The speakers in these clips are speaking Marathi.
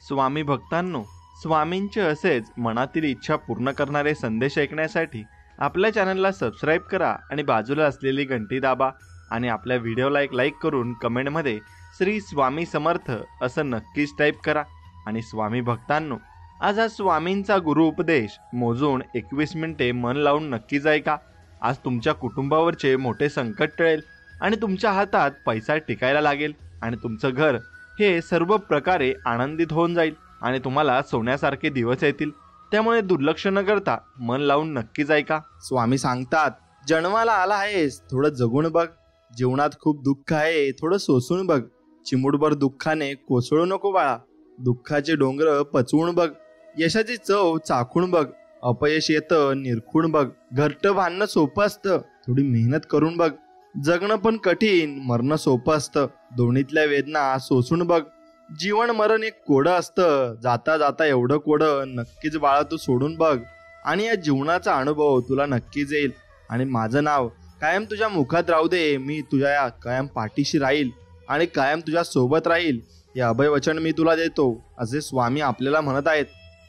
स्वामी भक्तांनो, स्वामींचे असेच मनातील इच्छा पूर्ण करणारे संदेश ऐकण्यासाठी आपल्या चॅनलला सबस्क्राईब करा आणि बाजूला असलेली घंटी दाबा आणि आपल्या व्हिडिओला एक लाईक करून कमेंटमध्ये श्री स्वामी समर्थ असं नक्कीच टाईप करा। आणि स्वामी भक्तांनो, आज हा स्वामींचा गुरु उपदेश मोजून 21 मिनिटे मन लावून नक्कीच ऐका। आज तुमच्या कुटुंबावरचे मोठे संकट टळेल आणि तुमच्या हातात पैसा टिकायला लागेल आणि तुमचं घर हे सर्व प्रकारे आनंदित होऊन जाईल आणि तुम्हाला सोन्यासारखे दिवस येतील। त्यामुळे दुर्लक्ष न करता मन लावून नक्कीच ऐका। स्वामी सांगतात, जन्माला आला आहेस थोडं जगून बघ, जीवनात खूप दुःख आहे थोडं सोसून बघ, चिमुटभर दुःखाने कोसळू नको बाळा, दुःखाचे डोंगर पचवून बघ, यशाची चव चाखून बघ, अपयश येतं निरखून बघ, घरटं बांधणं सोपं असतं थोडी मेहनत करून बघ, जगणं पण कठीण मरणं सोपं असतं, दोन्हीतल्या वेदना सोसून बघ, जीवन मरण एक कोडं असतं, जाता जाता एवढं कोडं नक्कीच बाळा तू सोडून बघ आणि या जीवनाचा अनुभव तुला नक्कीच येईल आणि माझं नाव कायम तुझ्या मुखात राहू दे, मी तुझ्या कायम पाठीशी राहील आणि कायम तुझ्या सोबत राहील, हे अभयवचन मी तुला देतो, असे स्वामी आपल्याला म्हणत आहेत।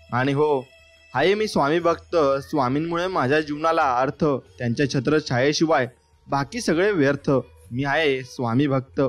आणि हो, आहे मी स्वामी भक्त, स्वामींमुळे माझ्या जीवनाला अर्थ, त्यांच्या छत्रछायेशिवाय बाकी सगळे व्यर्थ, मी आहे स्वामी भक्त।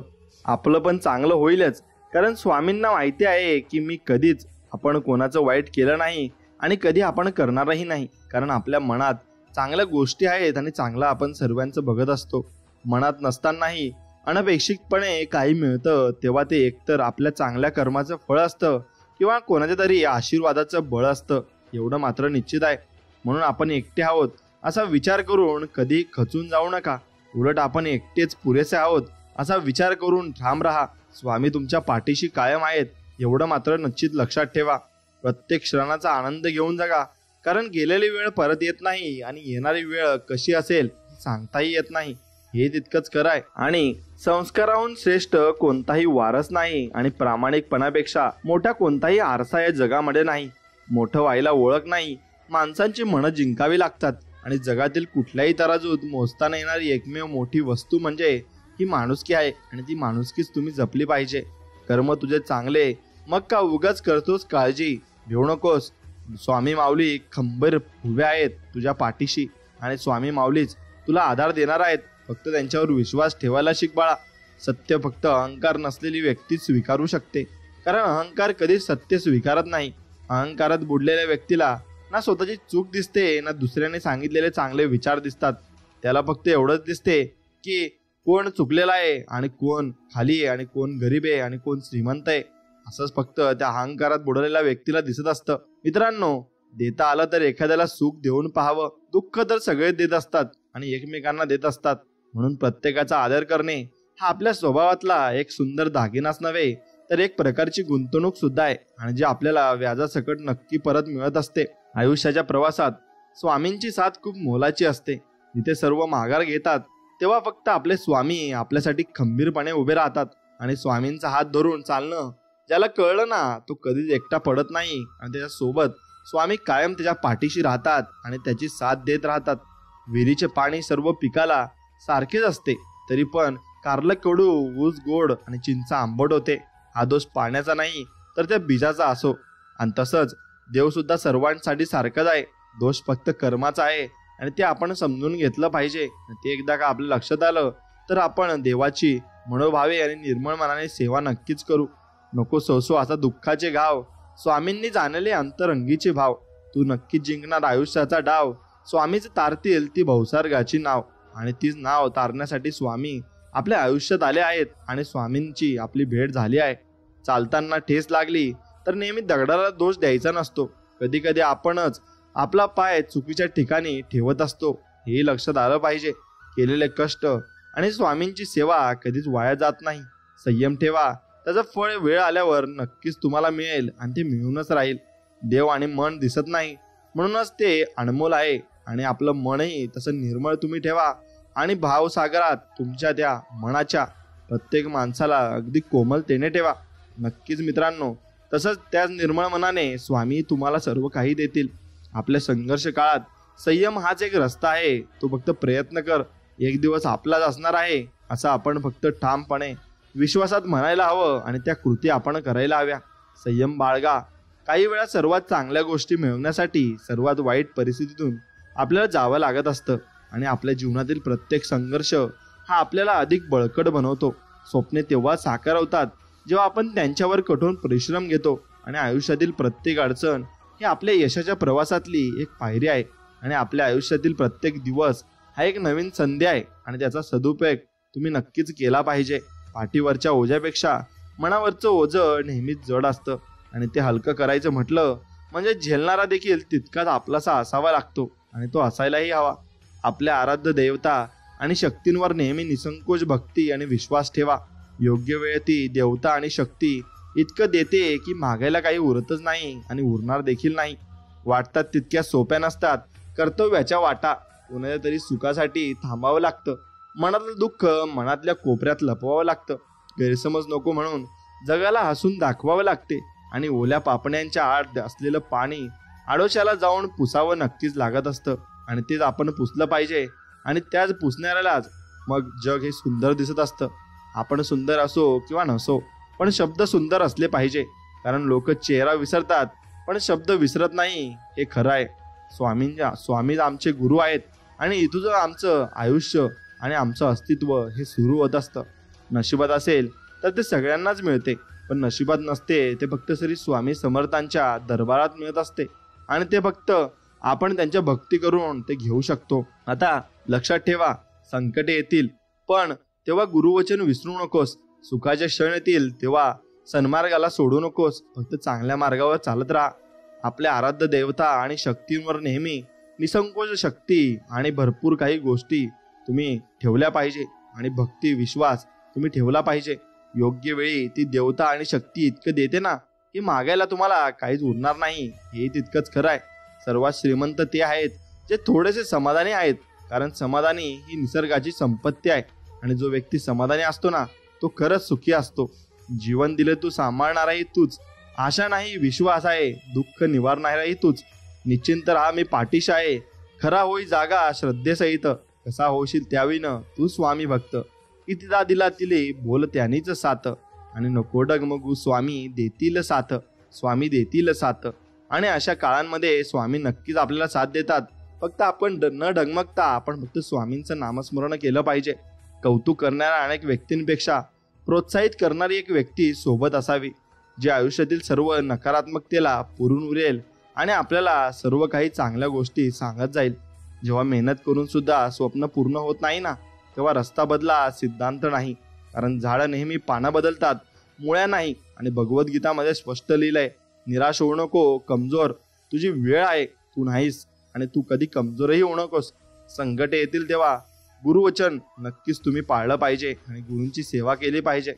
आपलं पण चांगलं होईलच, कारण स्वामींना माहिती आहे की मी कधीच आपण कोणाचं वाईट केलं नाही आणि कधी आपण करणारही नाही, कारण आपल्या मनात चांगल्या गोष्टी आहेत आणि चांगलं आपण सर्वांचं बघत असतो। मनात नसतानाही अनपेक्षितपणे काही मिळतं तेव्हा ते एकतर आपल्या चांगल्या कर्माचं फळ असतं किंवा कोणाच्या तरी आशीर्वादाचं बळ असतं, एवढं मात्र निश्चित आहे। म्हणून आपण एकटे आहोत असा विचार करून कधी खचून जाऊ नका, उलट आपण एकटेच पुरेसे आहोत असा विचार करून ठाम राहा। स्वामी तुमच्या पाठीशी कायम आहेत एवढं मात्र निश्चित लक्षात ठेवा। प्रत्येक क्षणाचा आनंद घेऊन जगा, कारण गेलेली वेळ परत येत नाही आणि येणारी वेळ कशी असेल सांगताही येत नाही, हे तितकंच खरं आहे। आणि संस्काराहून श्रेष्ठ कोणताही वारस नाही आणि प्रामाणिकपणापेक्षा मोठा कोणताही आरसा या जगामध्ये नाही। मोठं व्हायला ओळख नाही, माणसांची मनं जिंकावी लागतात आणि जगातील कुठल्याही तराजूत मोजता येणारी एकमेव मोठी वस्तू म्हणजे ही माणुसकी आहे आणि ती माणुसकीच तुम्ही जपली पाहिजे। कर्म तुझे चांगले, मग का उगाच करतोस काळजी, भिवू नकोस, स्वामी माऊली खंबीर उभे आहेत तुझ्या पाठीशी आणि स्वामी माऊलीच तुला आधार देणार आहेत, फक्त त्यांच्यावर विश्वास ठेवायला शिक बाळा। सत्य फक्त अहंकार नसलेली व्यक्ती स्वीकारू शकते, कारण अहंकार कधीच सत्य स्वीकारत नाही। अहंकारात बुडलेल्या व्यक्तीला ना स्वतःची चूक दिसते ना दुसऱ्याने सांगितलेले चांगले विचार दिसतात, त्याला फक्त एवढंच दिसते की कोण चुकलेला आहे आणि कोण खाली आहे आणि कोण गरीब आहे आणि कोण श्रीमंत आहे, असंच फक्त त्या अहंकारात बुडलेल्या व्यक्तीला दिसत असतं। मित्रांनो, देता आलं तर एखाद्याला सुख देऊन पाहावं, दुःख तर सगळे देत असतात आणि एकमेकांना देत असतात, म्हणून प्रत्येकाचा आदर करणे हा आपल्या स्वभावातला एक सुंदर दागिनाच नव्हे तर एक प्रकारची गुंतवणूक सुद्धा आहे आणि जे आपल्याला व्याजासकट नक्की परत मिळत असते। आयुष्याच्या प्रवासात स्वामींची साथ खूप मोलाची असते, जिथे सर्व माघार घेतात तेव्हा फक्त आपले स्वामी आपल्यासाठी खंबीरपणे उभे राहतात आणि स्वामींचा हात धरून चालणं ज्याला कळलं ना तो कधीच एकटा पडत नाही आणि त्याच्या सोबत स्वामी कायम त्याच्या पाठीशी राहतात आणि त्याची साथ देत राहतात। विहिरीचे पाणी सर्व पिकाला सारखेच असते, तरी पण कारलं कडू, ऊस गोड आणि चिंचा आंबट होते, हा दोष पाण्याचा नाही तर त्या बीजाचा असो। आणि तसंच देव सुद्धा सर्वांसाठी सारखाच आहे, दोष फक्त कर्माचा आहे आणि ते आपण समजून घेतलं पाहिजे। ते एकदा का आपल्या लक्षात आलं तर आपण देवाची मनोभावे आणि निर्मळ मनाने सेवा नक्कीच करू। नको सोसो असा दुःखाचे घाव, स्वामींनी जाणले अंतरंगीचे भाव, तू नक्कीच जिंकणार आयुष्याचा डाव, स्वामीच तारतील ती भवसारगाची नाव आणि तीच नाव तारण्यासाठी स्वामी आपल्या आयुष्यात आले आहेत आणि स्वामींची आपली भेट झाली आहे। चालताना ठेस लागली तर नेहमी दगडाला दोष द्यायचा नसतो, कधी कधी आपणच आपला पाय चुकीच्या ठिकाणी ठेवत असतो, हे लक्षात आलं पाहिजे। केलेले कष्ट आणि स्वामींची सेवा कधीच वाया जात नाही, संयम ठेवा, त्याचं फळ वेळ आल्यावर नक्कीच तुम्हाला मिळेल आणि ते मिळूनच राहील। देव आणि मन दिसत नाही म्हणूनच ते अनमोल आहे आणि आपलं मनही तसं निर्मळ तुम्ही ठेवा आणि भावसागरात तुमच्या त्या मनाच्या प्रत्येक माणसाला अगदी कोमलतेने ठेवा। नक्कीच मित्रांनो, तसंच त्याच निर्मळ मनाने स्वामी तुम्हाला सर्व काही देतील। आपल्या संघर्ष काळात संयम हाच एक रस्ता आहे, तो फक्त प्रयत्न कर, एक दिवस आपलाच असणार आहे असं आपण फक्त ठामपणे विश्वासात म्हणायला हवं आणि त्या कृती आपण करायला हव्या। संयम बाळगा. काही वेळा सर्वात चांगल्या गोष्टी मिळवण्यासाठी सर्वात वाईट परिस्थितीतून आपल्याला जावं लागत असतं आणि आपल्या जीवनातील प्रत्येक संघर्ष हा आपल्याला अधिक बळकट बनवतो. स्वप्ने तेव्हा साकार होतात जेव्हा आपण त्यांच्यावर कठोर परिश्रम घेतो आणि आयुष्यातील प्रत्येक अडचण ही आपल्या यशाच्या प्रवासातली एक पायरी आहे आणि आपल्या आयुष्यातील प्रत्येक दिवस हा एक नवीन संधी आहे आणि त्याचा सदुपयोग तुम्ही नक्कीच केला पाहिजे. पाठीवरच्या ओझ्यापेक्षा मनावरचं ओझं नेहमीच जड असतं आणि ते हलकं करायचं म्हटलं म्हणजे झेलणारा देखील तितकाच आपलासा असावा लागतो आणि तो असायलाही हवा. आपल्या आराध्य देवता आणि शक्तींवर नेहमी निसंकोच भक्ती आणि विश्वास ठेवा. योग्य वेळ ती देवता आणि शक्ती इतकं देते की मागायला काही उरतच नाही आणि उरणार देखील नाही. वाटतात तितक्या सोप्या नसतात कर्तव्याच्या वाटा. कोणाच्या तरी सुखासाठी थांबावं लागतं. मनातलं दुःख मनातल्या कोपऱ्यात लपवावं लागतं. गैरसमज नको म्हणून जगाला हसून दाखवावं लागते आणि ओल्या पापण्यांच्या आड असलेलं पाणी आडोशाला जाऊन पुसावं नक्कीच लागत असतं आणि तेच आपण पुसलं पाहिजे आणि त्याच पुसणाऱ्यालाच मग जग हे सुंदर दिसत असतं. आपण सुंदर असो किंवा नसो पण शब्द सुंदर असले पाहिजे, कारण लोक चेहरा विसरतात पण शब्द विसरत नाही हे खरं आहे. स्वामी आमचे गुरु आहेत आणि इथून आमचं आयुष्य आणि आमचं अस्तित्व हे सुरू होत असतं. नशिबात असेल तर ते सगळ्यांनाच मिळते, पण नशिबात नसते ते फक्त श्री स्वामी समर्थांच्या दरबारात मिळत असते आणि ते फक्त आपण त्यांच्या भक्ती करून ते घेऊ शकतो. आता लक्षात ठेवा, संकटे येतील पण तेव्हा गुरुवचन विसरू नकोस. सुखाचे क्षण येतील तेव्हा सन्मार्गाला सोडू नकोस. फक्त चांगल्या मार्गावर चालत राहा. आपल्या आराध्य देवता आणि शक्तींवर नेहमी निसंकोच शक्ती आणि भरपूर काही गोष्टी तुम्ही ठेवल्या पाहिजे आणि भक्ती विश्वास तुम्ही ठेवला पाहिजे. योग्य वेळी ती देवता आणि शक्ती इतकं देते ना की मागायला तुम्हाला काहीच उरणार नाही. हे तितकंच खरं आहे. सर्वात श्रीमंत ते आहेत जे थोडेसे समाधानी आहेत, कारण समाधानी ही निसर्गाची संपत्ती आहे आणि जो व्यक्ती समाधानी असतो ना तो खरंच सुखी असतो. जीवन दिले तू सांभाळणाराही तूच. आशा नाही विश्वास आहे. दुःख निवारणाराही तूच. निश्चिंत राहा मी पाठीशी आहे. खरा होई जागा श्रद्धेसहित. कसा होशील त्याविनं तू स्वामी भक्त. कितीदा दिला तिले बोल त्यानीच साथ आणि नको डगमगू स्वामी देतील साथ. स्वामी देतील साथ. आणि अशा काळांमध्ये स्वामी नक्कीच आपल्याला साथ देतात. फक्त आपण न डगमगता आपण फक्त स्वामींचं नामस्मरण केलं पाहिजे. कौतुक करणाऱ्या अनेक व्यक्तींपेक्षा प्रोत्साहित करणारी एक व्यक्ती सोबत असावी, जी आयुष्यातील सर्व नकारात्मकतेला पुरून उरेल आणि आपल्याला सर्व काही चांगल्या गोष्टी सांगत जाईल. जेव्हा मेहनत करून सुद्धा स्वप्न पूर्ण होत नाही ना तेव्हा रस्ता बदला सिद्धांत नाही, कारण झाडं नेहमी पानं बदलतात, मुळ्या नाही. आणि भगवद्गीतामध्ये स्पष्ट लिहिलंय, निराश होऊ नको कमजोर, तुझी वेळ आहे, तू नाहीस आणि तू कधी कमजोरही होऊ नकोस. संकटे येतील तेव्हा गुरुवचन नक्कीच तुम्ही पाळलं पाहिजे आणि गुरूंची सेवा केली पाहिजे.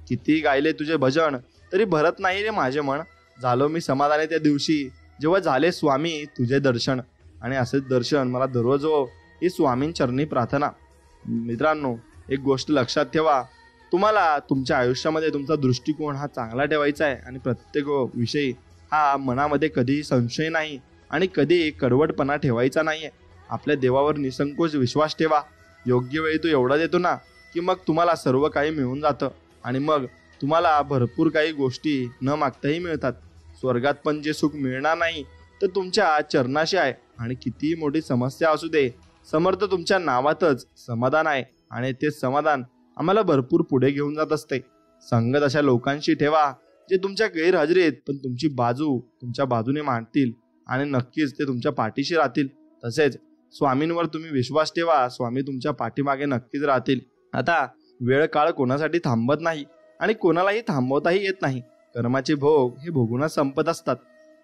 किती गायले तुझे भजन तरी भरत नाही रे माझे मन. झालो मी समाधानी त्या दिवशी जेव्हा झाले स्वामी तुझे दर्शन. आणि असेच दर्शन मला दररोज हो ही स्वामींचरणी प्रार्थना. मित्रांनो, एक गोष्ट लक्षात ठेवा, तुम्हाला तुमच्या आयुष्यामध्ये तुमचा दृष्टिकोन हा चांगला ठेवायचा आहे आणि प्रत्येक विषयी हा मनामध्ये कधीही संशय नाही आणि कधी कडवटपणा ठेवायचा नाहीये. आपल्या देवावर निसंकोच विश्वास ठेवा. योग्य वेळी तो एवढा देतो ना की मग तुम्हाला सर्व काही मिळून जातं आणि मग तुम्हाला भरपूर काही गोष्टी न मागताही मिळतात. स्वर्गात पण जे सुख मिळणार नाही तर तुमच्या चरणाशी आहे. आणि कितीही मोठी समस्या असू दे, समर्थ तुमच्या नावातच समाधान आहे आणि ते समाधान आम्हाला भरपूर पुढे घेऊन जात असते. संगत अशा लोकांशी ठेवा जे तुमच्या गैरहजेरीत पण तुमची बाजू तुमच्या बाजूने मांडतील आणि नक्कीच ते तुमच्या पाठीशी राहतील. तसेच स्वामींवर तुम्ही विश्वास ठेवा. स्वामी तुमच्या पाठीमागे नक्कीच राहतील. आता वेळ काळ कोणासाठी थांबत नाही आणि कोणालाही थांबवताही येत नाही. कर्माचे भोग हे भोगूनच संपत असतात.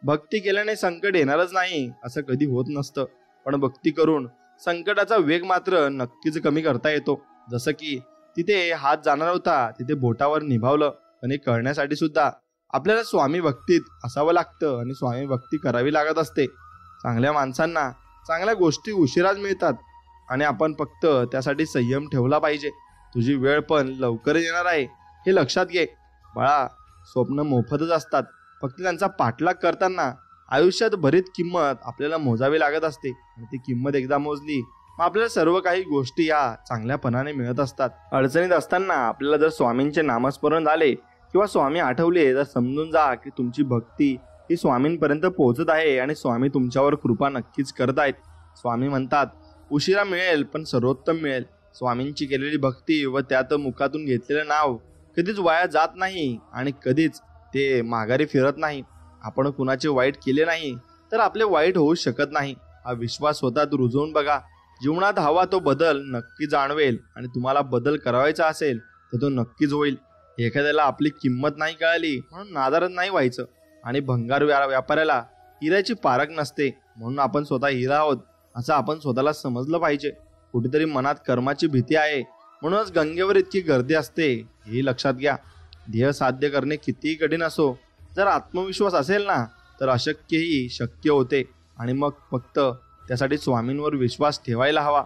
भक्ती केल्याने संकट येणारच नाही असं कधी होत नसतं, पण भक्ती करून संकटाचा वेग मात्र नक्कीच कमी करता येतो. जसं की तिथे हात जाणार होता तिथे बोटावर निभावलं. पण हे करण्यासाठी सुद्धा आपल्याला स्वामी भक्तीत असावं लागतं आणि स्वामी भक्ती करावी लागत असते. चांगल्या माणसांना चांगल्या गोष्टी उशिराच मिळतात आणि आपण फक्त त्यासाठी संयम ठेवला पाहिजे. तुझी वेळ पण लवकरच येणार आहे हे लक्षात घे. बाळा, स्वप्न मोफतच असतात, फक्त त्यांचा पाठलाग करताना आयुष्यात बरीच किंमत आपल्याला मोजावी लागत असते आणि ती किंमत एकदा मोजली मग आपल्याला सर्व काही गोष्टी या चांगल्यापणाने मिळत असतात. अडचणीत असताना आपल्याला जर स्वामींचे नामस्मरण झाले किंवा स्वामी आठवले तर समजून जा की तुमची भक्ती ही स्वामींपर्यंत पोहोचत आहे आणि स्वामी तुमच्यावर कृपा नक्कीच करत आहेत. स्वामी म्हणतात, उशिरा मिळेल पण सर्वोत्तम मिळेल. स्वामींची केलेली भक्ती व त्यात मुखातून घेतलेलं नाव कधीच वाया जात नाही आणि कधीच ते माघारी फिरत नाही. आपण कुणाचे वाईट केले नाही तर आपले वाईट होऊ शकत नाही. हा विश्वास स्वतःत रुजवून बघा. जीवनात हवा तो बदल नक्की जाणवेल आणि तुम्हाला बदल करावायचा असेल तर तो नक्कीच होईल. एखाद्याला आपली किंमत नाही कळाली म्हणून नादारच नाही व्हायचं आणि भंगार व्यापाऱ्याला हिऱ्याची पारख नसते म्हणून आपण स्वतः हिरा आहोत असं आपण स्वतःला समजलं पाहिजे. कुठेतरी मनात कर्माची भीती आहे म्हणूनच गंगेवर इतकी गर्दी असते हे लक्षात घ्या. ध्येय साध्य करणे कितीही कठीण असो, जर आत्मविश्वास असेल ना तर अशक्यही शक्य होते आणि मग फक्त त्यासाठी स्वामींवर विश्वास ठेवायला हवा.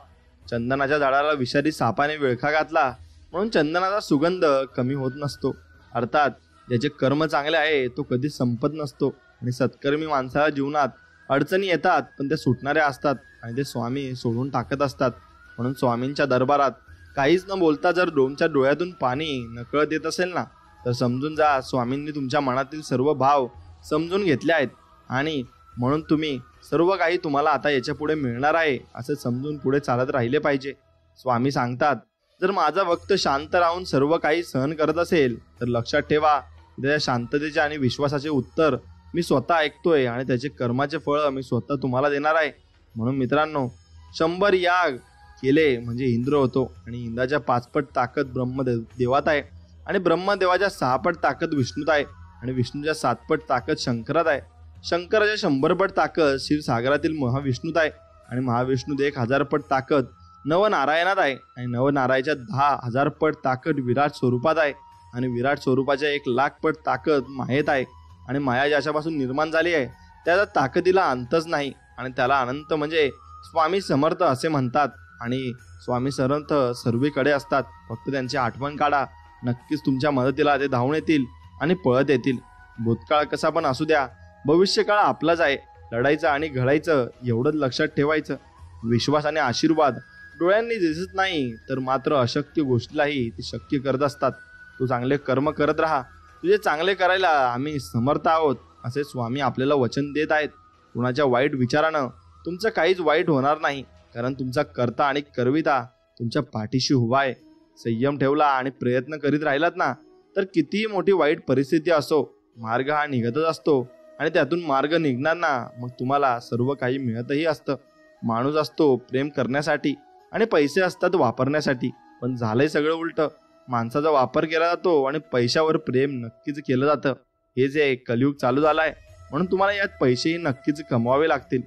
चंदनाच्या झाडाला विषारी सापाने विळखा घातला म्हणून चंदनाचा सुगंध कमी होत नसतो. अर्थात ज्याचे कर्म चांगले आहे तो कधीच संपत नसतो आणि सत्कर्मी माणसाला जीवनात अडचणी येतात पण ते सुटणाऱ्या असतात आणि ते स्वामी सोडून टाकत असतात. म्हणून स्वामींच्या दरबारात काहीच न बोलता जर तुमच्या डोळ्यातून पाणी नकळत येत असेल ना तर समजून जा स्वामींनी तुमच्या मनातील सर्व भाव समजून घेतले आहेत आणि म्हणून तुम्ही सर्व काही तुम्हाला आता याच्या पुढे मिळणार आहे असे समजून पुढे चालत राहिले पाहिजे. स्वामी सांगतात, जर माझा भक्त शांत राहून सर्व काही सहन करत असेल तर लक्षात ठेवा त्याच्या शांततेचे आणि विश्वासाचे उत्तर मी स्वतः ऐकतोय आणि त्याचे कर्माचे फळ मी स्वतः तुम्हाला देणार आहे. म्हणून मित्रांनो, 100 याग केले म्हणजे इंद्र होतो आणि इंद्राच्या 5 पट ताकद ब्रह्मदेवात आहे आणि ब्रह्मदेवाच्या 6 पट ताकद विष्णूत आहे आणि विष्णूच्या 7 पट ताकद शंकरात आहे. शंकराच्या 100 पट ताकद क्षीरसागरातील महाविष्णूत आहे आणि महाविष्णूत 1000 पट ताकद नवनारायणात आहे आणि नवनारायणाच्या 10,000 पट ताकद विराट स्वरूपात आहे आणि विराट स्वरूपाच्या 1,00,000 पट ताकद मायेत आहे आणि माया ज्याच्यापासून निर्माण झाली आहे त्याच्या ताकदीला अंतच नाही आणि त्याला अनंत म्हणजे स्वामी समर्थ असे म्हणतात. आणि स्वामी समर्थ सर्वीकडे असतात, फक्त त्यांची आठवण काढा. नक्कीच तुमच्या मदतीला ते धावून येतील आणि पळत येतील. भूतकाळ कसा पण असू द्या, भविष्यकाळ आपलाच आहे. लढायचं आणि घडायचं एवढंच लक्षात ठेवायचं. विश्वास आणि आशीर्वाद डोळ्यांनी दिसत नाही तर मात्र अशक्य गोष्टीलाही ते शक्य करत असतात. तू चांगले कर्म करत राहा, तुझे चांगले करायला आम्ही समर्थ आहोत असे स्वामी आपल्याला वचन देत आहेत. कुणाच्या वाईट विचारानं तुमचं काहीच वाईट होणार नाही, कारण तुमचा कर्ता आणि करविता तुमच्या पाठीशी उभा आहे. संयम ठेवला आणि प्रयत्न करीत राहिलात ना तर कितीही मोठी वाईट परिस्थिती असो, मार्ग हा निघतच असतो आणि त्यातून मार्ग निघणार ना मग तुम्हाला सर्व काही मिळतही असतं. माणूस असतो प्रेम करण्यासाठी आणि पैसे असतात वापरण्यासाठी, पण झालंय सगळं उलट. माणसाचा वापर केला जातो आणि पैशावर प्रेम नक्कीच केलं जातं. हे जे कलियुग चालू झालाय म्हणून तुम्हाला यात पैसेही नक्कीच कमवावे लागतील.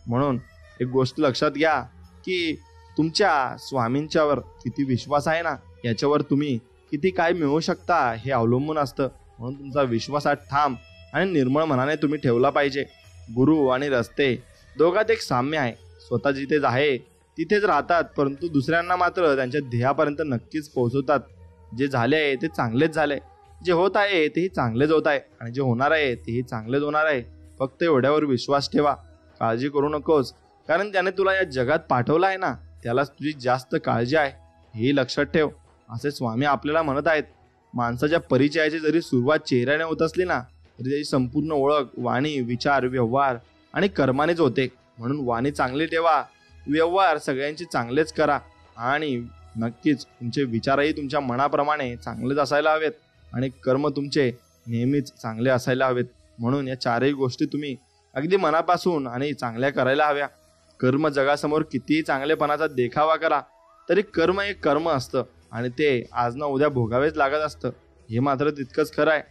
म्हणून एक गोष्ट लक्षात घ्या की तुमच्या स्वामींच्यावर किती विश्वास आहे ना याच्यावर तुम्ही किती काय मिळवू शकता हे अवलंबून असतं. म्हणून तुमचा विश्वासात ठाम आणि निर्मळ मनाने तुम्ही ठेवला पाहिजे. गुरु आणि रस्ते दोघात एक साम्य आहे. स्वतः जिथे आहे तिथेच राहतात, परंतु दुसऱ्यांना मात्र त्यांच्या ध्येयापर्यंत नक्कीच पोहोचवतात. जे झाले आहे ते चांगलेच झाले, जे होत आहे तेही चांगलेच होत आहे आणि जे होणार आहे तेही चांगलेच होणार आहे. फक्त एवढ्यावर विश्वास ठेवा. काळजी करू नकोस, कारण त्याने तुला या जगात पाठवलं आहे ना त्यालाच तुझी जास्त काळजी आहे हे लक्षात ठेव असे स्वामी आपल्याला म्हणत आहेत. माणसाच्या परिचयाची जरी सुरुवात चेहऱ्याने होत असली ना तरी त्याची संपूर्ण ओळख वाणी, विचार, व्यवहार आणि कर्मानेच होते. म्हणून वाणी चांगली ठेवा, व्यवहार सगळ्यांचे चांगलेच करा आणि नक्कीच तुमचे विचारही तुमच्या मनाप्रमाणे चांगलेच असायला हवेत आणि कर्म तुमचे नेहमीच चांगले असायला हवेत. म्हणून या चारही गोष्टी तुम्ही अगदी मनापासून आणि चांगल्या करायला हव्या. कर्म जगासमोर कितीही चांगलेपणाचा देखावा करा तरी कर्म एक कर्म असतं आणि ते आज ना उद्या भोगावेच लागत असतं. हे मात्र तितकंच खरं आहे.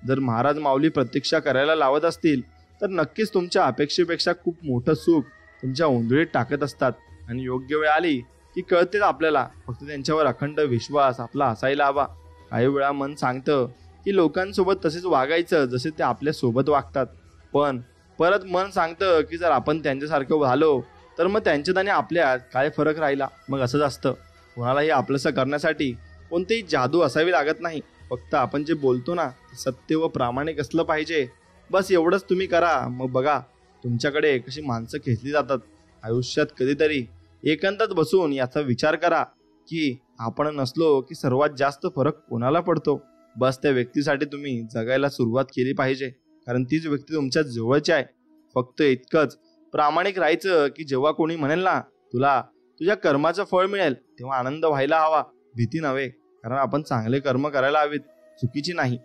जर महाराज माऊली प्रतीक्षा करायला लावत असतील तर नक्कीच तुमच्या अपेक्षेपेक्षा खूप मोठं सुख तुमच्या ओंधळीत टाकत असतात आणि योग्य वेळ आली की कळतेच आपल्याला. फक्त त्यांच्यावर अखंड विश्वास आपला असायला हवा. काही वेळा मन सांगतं की लोकांसोबत तसेच वागायचं जसे ते आपल्या सोबत वागतात, पण परत मन सांगतं की जर आपण त्यांच्यासारखं झालो तर मग त्यांच्यात आणि आपल्यात काय फरक राहिला. मग असंच असतं. कोणालाही आपलंसं करण्यासाठी कोणतीही जादू असावी लागत नाही. फक्त आपण जे बोलतो ना ते सत्य व प्रामाणिक असलं पाहिजे, बस एवढंच तुम्ही करा. मग बघा तुमच्याकडे कशी माणसं खेचली जातात. आयुष्यात कधीतरी एकांतात बसून याचा विचार करा की आपण नसलो की सर्वात जास्त फरक कोणाला पडतो. बस त्या व्यक्तीसाठी तुम्ही जगायला सुरुवात केली पाहिजे, कारण तीच व्यक्ती तुमच्या जवळची आहे. फक्त इतकंच प्रामाणिक राहायचं की जेव्हा कोणी म्हणेल ना तुला तुझ्या कर्माचं फळ मिळेल, तेव्हा आनंद व्हायला हवा, भीती नव्हे. कारण आपण चांगले कर्म करायला हवीत, चुकीची नाही.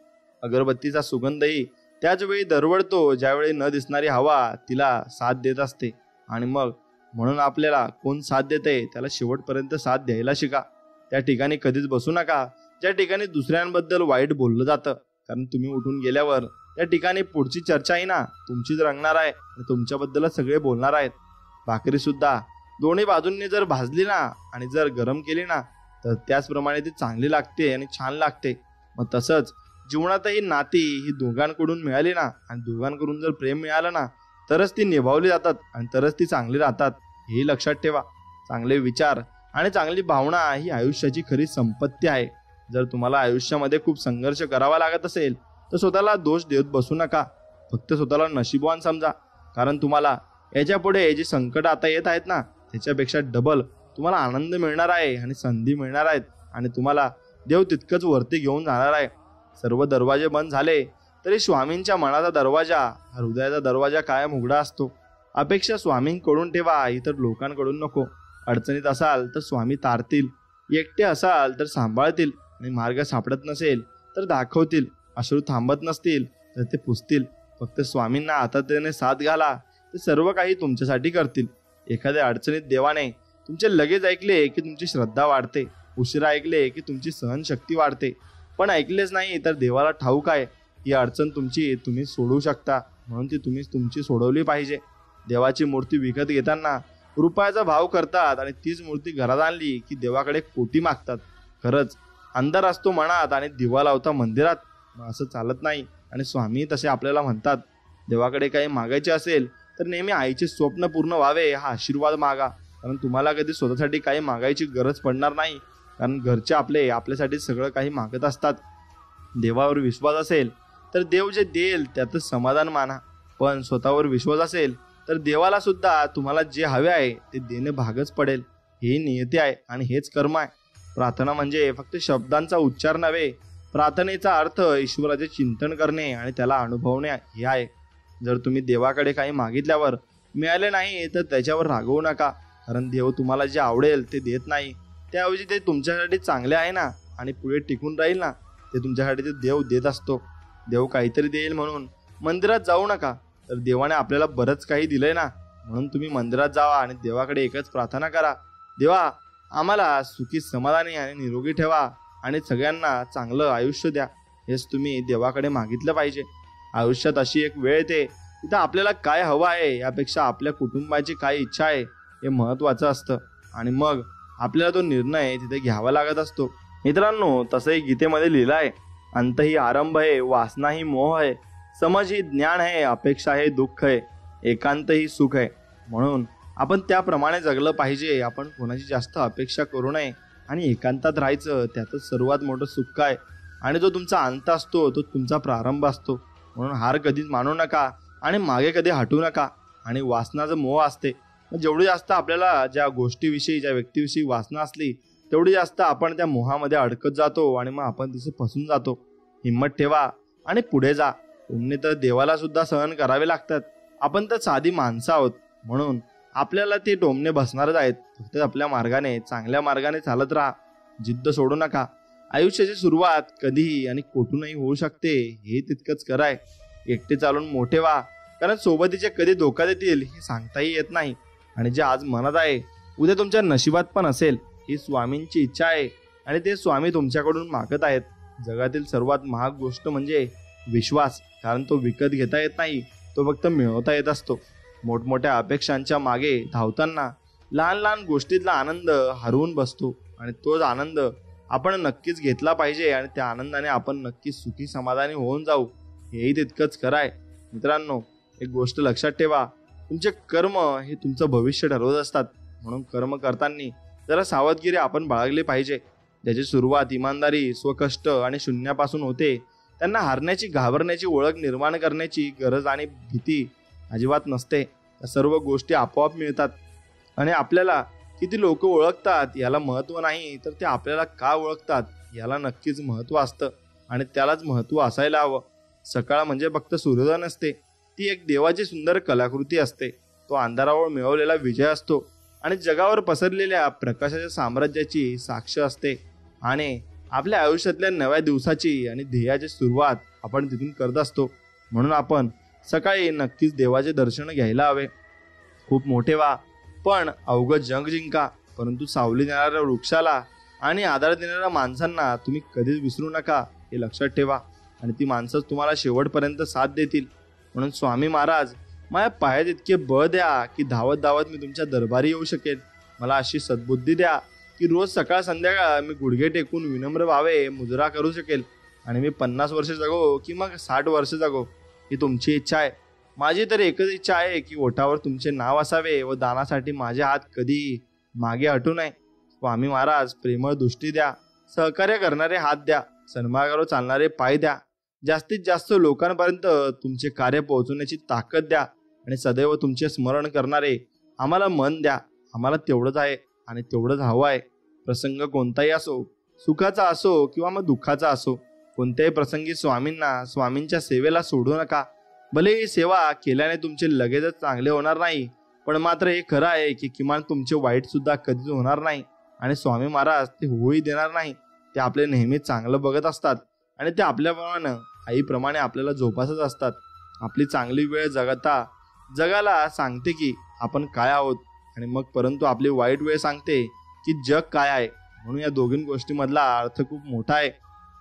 अगरबत्तीचा सुगंधही त्याच वेळी दरवळतो ज्यावेळी न दिसणारी हवा तिला साथ देत असते. आणि मग म्हणून आपल्याला कोण साथ देते त्याला शेवटपर्यंत साथ द्यायला शिका. त्या ठिकाणी कधीच बसू नका ज्या ठिकाणी दुसऱ्यांबद्दल वाईट बोललं जातं, कारण तुम्ही उठून गेल्यावर त्या ठिकाणी पुढची चर्चाही ना तुमचीच रंगणार आहे आणि तुमच्याबद्दलच सगळे बोलणार आहेत. भाकरी सुद्धा दोन्ही बाजूंनी जर भाजली ना आणि जर गरम केली ना तर त्याचप्रमाणे ती चांगली लागते आणि छान लागते. मग तसंच जीवनातही नाती ही दोघांकडून मिळाली ना आणि दोघांकडून जर प्रेम मिळालं ना तरच ती निभावली जातात आणि तरच ती चांगली राहतात. हेही लक्षात ठेवा. चांगले विचार आणि चांगली भावना ही आयुष्याची खरी संपत्ती आहे. जर तुम्हाला आयुष्यामध्ये खूप संघर्ष करावा लागत असेल तर स्वतःला दोष देत बसू नका. फक्त स्वतःला नशीबवान समजा, कारण तुम्हाला याच्या पुढे जे संकट आता येत आहेत ना त्याच्यापेक्षा डबल तुम्हाला आनंद मिळणार आहे आणि संधी मिळणार आहेत आणि तुम्हाला देव तितकंच वरती घेऊन जाणार आहे. सर्व दरवाजे बंद झाले तरी स्वामींच्या मनाचा दरवाजा, हृदयाचा दरवाजा कायम उघडा असतो. अपेक्षा स्वामींकडून ठेवा, इतर लोकांकडून नको. अडचणीत असाल तर स्वामी तारतील, एकटे असाल तर सांभाळतील आणि मार्ग सापडत नसेल तर दाखवतील. अश्रू थांबत नसतील तर ते पुसतील. फक्त स्वामींना आतातेने साथ घाला, ते सर्व काही तुमच्यासाठी करतील. एखाद्या अडचणीत देवाने तुमचे लगेच ऐकले की तुमची श्रद्धा वाढते, उशिरा ऐकले की तुमची सहनशक्ती वाढते. पण ऐकलेच नाही तर देवाला ठाऊक आहे ही अडचण तुम्ही सोडवू शकता, म्हणून ती तुम्ही तुमची सोडवली पाहिजे. देवाची मूर्ती विकत घेताना रुपयाचा भाव करतात आणि तीच मूर्ती घरात आणली की देवाकडे कोटी मागतात. खरंच अंधार असतो मनात आणि दिवा लावता मंदिरात. असं चालत नाही. आणि स्वामी तसे आपल्याला म्हणतात, देवाकडे काही मागायचे असेल तर नेहमी आईचे स्वप्न पूर्ण व्हावे हा आशीर्वाद मागा, कारण तुम्हाला कधी स्वतःसाठी काही मागायची गरज पडणार नाही, कारण घरचे आपल्यासाठी सगळं काही मागत असतात. देवावर विश्वास असेल तर देव जे देईल त्यातच समाधान माना. पण स्वतःवर विश्वास असेल तर देवाला सुद्धा तुम्हाला जे हवे आहे ते देणे भागच पडेल. हे नियती आहे आणि हेच कर्म आहे. प्रार्थना म्हणजे फक्त शब्दांचा उच्चार नव्हे, प्रार्थनेचा अर्थ ईश्वराचे चिंतन करणे आणि त्याला अनुभवणे हे आहे. जर तुम्ही देवाकडे काही मागितल्यावर मिळाले नाही तर त्याच्यावर रागवू नका, कारण देव तुम्हाला जे आवडेल ते देत नाही. त्याऐवजी ते तुमच्यासाठी चांगले आहे ना आणि पुढे टिकून राहील ना ते तुमच्यासाठी ते देव देत असतो. देव काहीतरी देईल म्हणून मंदिरात जाऊ नका, तर देवाने आपल्याला बरंच काही दिलंय ना, म्हणून तुम्ही मंदिरात जावा आणि देवाकडे एकच प्रार्थना करा, देवा आम्हाला सुखी समाधानी आणि निरोगी ठेवा आणि सगळ्यांना चांगलं आयुष्य द्या. हेच तुम्ही देवाकडे मागितलं पाहिजे. आयुष्यात अशी एक वेळ येते तिथं आपल्याला काय हवं आहे यापेक्षा आपल्या कुटुंबाची काय इच्छा आहे हे महत्त्वाचं असतं आणि मग आपल्याला तो निर्णय तिथे घ्यावा लागत असतो. मित्रांनो, तसंही गीतेमध्ये लिहिलं आहे, अंत ही आरंभ आहे, वासना ही मोह आहे, समज ही ज्ञान आहे, अपेक्षा हे दुःख आहे, एकांत ही सुख आहे. म्हणून आपण त्याप्रमाणे जगलं पाहिजे. आपण कोणाची जास्त अपेक्षा करू नये आणि एकांतात राहायचं, त्यातच सर्वात मोठं सुख आहे. आणि जो तुमचा अंत असतो तो तुमचा प्रारंभ असतो. म्हणून हार कधीच मानू नका आणि मागे कधी हटू नका. आणि वासनाचं मोह असते, जेवढी जास्त आपल्याला ज्या गोष्टीविषयी ज्या व्यक्तीविषयी वासना असली तेवढी जास्त आपण त्या मोहामध्ये अडकत जातो आणि मग आपण तिथे फसून जातो. हिंमत ठेवा आणि पुढे जा. टोमणे तर देवाला सुद्धा सहन करावे लागतात. आपण तर साधी माणसं आहोत, म्हणून आपल्याला ते टोमणे बसणारच आहेत. फक्त आपल्या मार्गाने, चांगल्या मार्गाने चालत राहा. जिद्द सोडू नका. आयुष्याची सुरुवात कधीही आणि कोठूनही होऊ शकते, हे तितकंच कराय. एकटे चालून मोठे व्हा, कारण सोबतीचे कधी धोका देतील हे सांगताही येत नाही. आणि जे आज मनात आहे उद्या तुमच्या नशिबात पण असेल, ही स्वामींची इच्छा आहे आणि ते स्वामी तुमच्याकडून मागत आहेत. जगातील सर्वात महाग गोष्ट म्हणजे विश्वास, कारण तो विकत घेता येत नाही, तो फक्त मिळवता येत असतो. मोठमोठ्या अपेक्षांच्या मागे धावताना लहान लहान गोष्टीतला आनंद हरवून बसतो आणि तोच आनंद आपण नक्कीच घेतला पाहिजे आणि त्या आनंदाने आपण नक्कीच सुखी समाधानी होऊन जाऊ. हेही तितकंच कराय. मित्रांनो, एक गोष्ट लक्षात ठेवा, तुमचे कर्म हे तुमचं भविष्य ठरवत असतात. म्हणून कर्म करताना जरा सावधगिरी आपण बाळगली पाहिजे. ज्याची सुरुवात इमानदारी, स्वकष्ट आणि शून्यापासून होते त्यांना हारण्याची, घाबरण्याची ओळख निर्माण करण्याची गरज आणि भीती अजिबात नसते. या सर्व गोष्टी आपोआप मिळतात. आणि आपल्याला किती लोक ओळखतात याला महत्त्व नाही, तर ते आपल्याला का ओळखतात याला नक्कीच महत्त्व असतं. आणि त्यालाच महत्त्व असायला हवं. सकाळ म्हणजे फक्त सूर्योदय नसते, ती एक देवाची सुंदर कलाकृती असते. तो अंधारावर मिळवलेला विजय असतो आणि जगावर पसरलेल्या प्रकाशाच्या साम्राज्याची साक्ष असते. आणि आपल्या आयुष्यातल्या नव्या दिवसाची आणि ध्येयाची सुरुवात आपण तिथून करत असतो. म्हणून आपण सकाळी नक्कीच देवाचे दर्शन घ्यायला हवे. खूप मोठे व्हा, पण अवघड जग जिंका. परंतु सावली देणाऱ्या वृक्षाला आणि आधार देणाऱ्या माणसांना तुम्ही कधीच विसरू नका, हे लक्षात ठेवा. आणि ती माणसंच तुम्हाला शेवटपर्यंत साथ देतील. म्हणून स्वामी महाराज, माझ्या पायात इतके बळ द्या की धावत धावत मी तुमच्या दरबारी येऊ शकेल. मला अशी सद्बुद्धी द्या की रोज सकाळ संध्याकाळ मी गुडघे टेकून विनम्र व्हावे, मुजरा करू शकेल. आणि मी 50 वर्ष जगो की मग 60 वर्ष जगो, ही तुमची इच्छा आहे. माझी तर एकच इच्छा आहे की ओठावर तुमचे नाव असावे व दानासाठी माझे हात कधी मागे हटू नये. स्वामी महाराज, प्रेमळ दृष्टी द्या, सहकार्य करणारे हात द्या, सन्मार्गावर चालणारे पाय द्या, जास्तीत जास्त लोकांपर्यंत तुमचे कार्य पोहोचवण्याची ताकद द्या आणि सदैव तुमचे स्मरण करणारे आम्हाला मन द्या. आम्हाला तेवढंच आहे आणि तेवढंच हवं आहे. प्रसंग कोणताही असो, सुखाचा असो किंवा मग दुःखाचा असो, कोणत्याही प्रसंगी स्वामींना, स्वामींच्या सेवेला सोडू नका. भले ही सेवा केल्याने तुमचे लगेचच चांगले होणार नाही, पण मात्र हे खरं आहे की किमान तुमचे वाईट सुद्धा कधीच होणार नाही. आणि स्वामी महाराज ते होऊही देणार नाही. ते आपले नेहमी चांगलं बघत असतात आणि ते आपल्याप्रमाणे, आईप्रमाणे आपल्याला जोपासत असतात. आपली चांगली वेळ जगाला सांगते की आपण काय आहोत, आणि मग परंतु आपली वाईट वेळ सांगते की जग काय आहे. म्हणून या दोघी गोष्टीमधला अर्थ खूप मोठा आहे.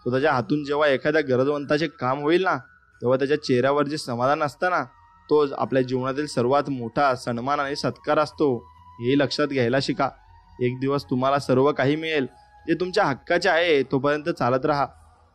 स्वतःच्या हातून जेव्हा एखाद्या गरजवंताचे काम होईल ना, तेव्हा त्याच्या चेहऱ्यावर जे समाधान असतं ना, तोच आपल्या जीवनातील सर्वात मोठा सन्मान आणि सत्कार असतो. हे लक्षात घ्यायला शिका. एक दिवस तुम्हाला सर्व काही मिळेल जे तुमच्या हक्काचे आहे. तोपर्यंत चालत राहा.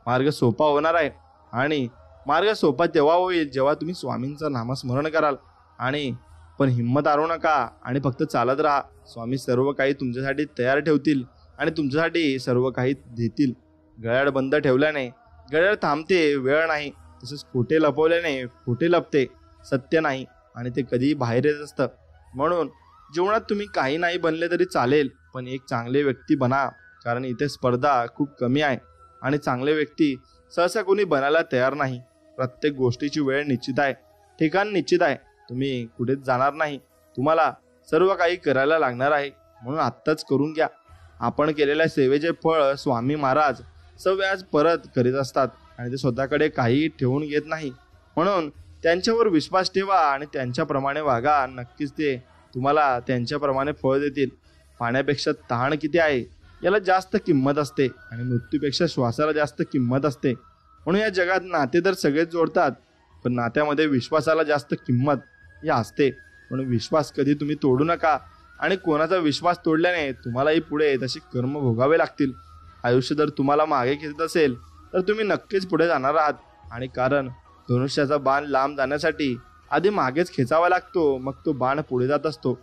मार्ग सोपा होणार आहे, आणि मार्ग सोपा तेव्हा होईल जेव्हा तुम्ही स्वामींचं नामस्मरण कराल. आणि पण हिंमत हारू नका आणि फक्त चालत राहा. स्वामी सर्व काही तुमच्यासाठी तयार ठेवतील आणि तुमच्यासाठी सर्व काही देतील. गळ्यात बंद ठेवल्याने गळ्यात थांबते, वेळ नाही. तसेच खोटे लपवल्याने खोटे लपते, सत्य नाही, आणि ते कधीही बाहेर येत असतं. म्हणून जीवनात तुम्ही काही नाही बनले तरी चालेल, पण एक चांगले व्यक्ती बना. कारण इथे स्पर्धा खूप कमी आहे आणि चांगले व्यक्ती सहसा कोणी बनायला तयार नाही. प्रत्येक गोष्टीची वेळ निश्चित आहे, ठिकाण निश्चित आहे. तुम्ही कुठेच जाणार नाही. तुम्हाला सर्व काही करायला लागणार आहे. म्हणून आत्ताच करून घ्या. आपण केलेल्या सेवेचे फळ स्वामी महाराज सव्याज परत करीत असतात आणि ते स्वतःकडे काही ठेवून घेत नाही. म्हणून त्यांच्यावर विश्वास ठेवा आणि त्यांच्याप्रमाणे वागा. नक्कीच ते तुम्हाला त्यांच्याप्रमाणे फळ देतील. पाण्यापेक्षा तहान किती आहे याला जास्त किंमत असते आणि मृत्यूपेक्षा श्वासाला जास्त किंमत असते. म्हणून या जगात नाते तर सगळेच जोडतात, पण नात्यामध्ये विश्वासाला जास्त किंमत ही असते. म्हणून विश्वास कधी तुम्ही तोडू नका, आणि कोणाचा विश्वास तोडल्याने तुम्हालाही पुढे तसे कर्म भोगावे लागतील. आयुष्य जर तुम्हाला मागे खेचत असेल तर तुम्ही नक्कीच पुढे जाणार आहात. आणि कारण धनुष्याचा बाण लांब जाण्यासाठी आधी मागेच खेचावा लागतो, मग तो बाण पुढे जात असतो,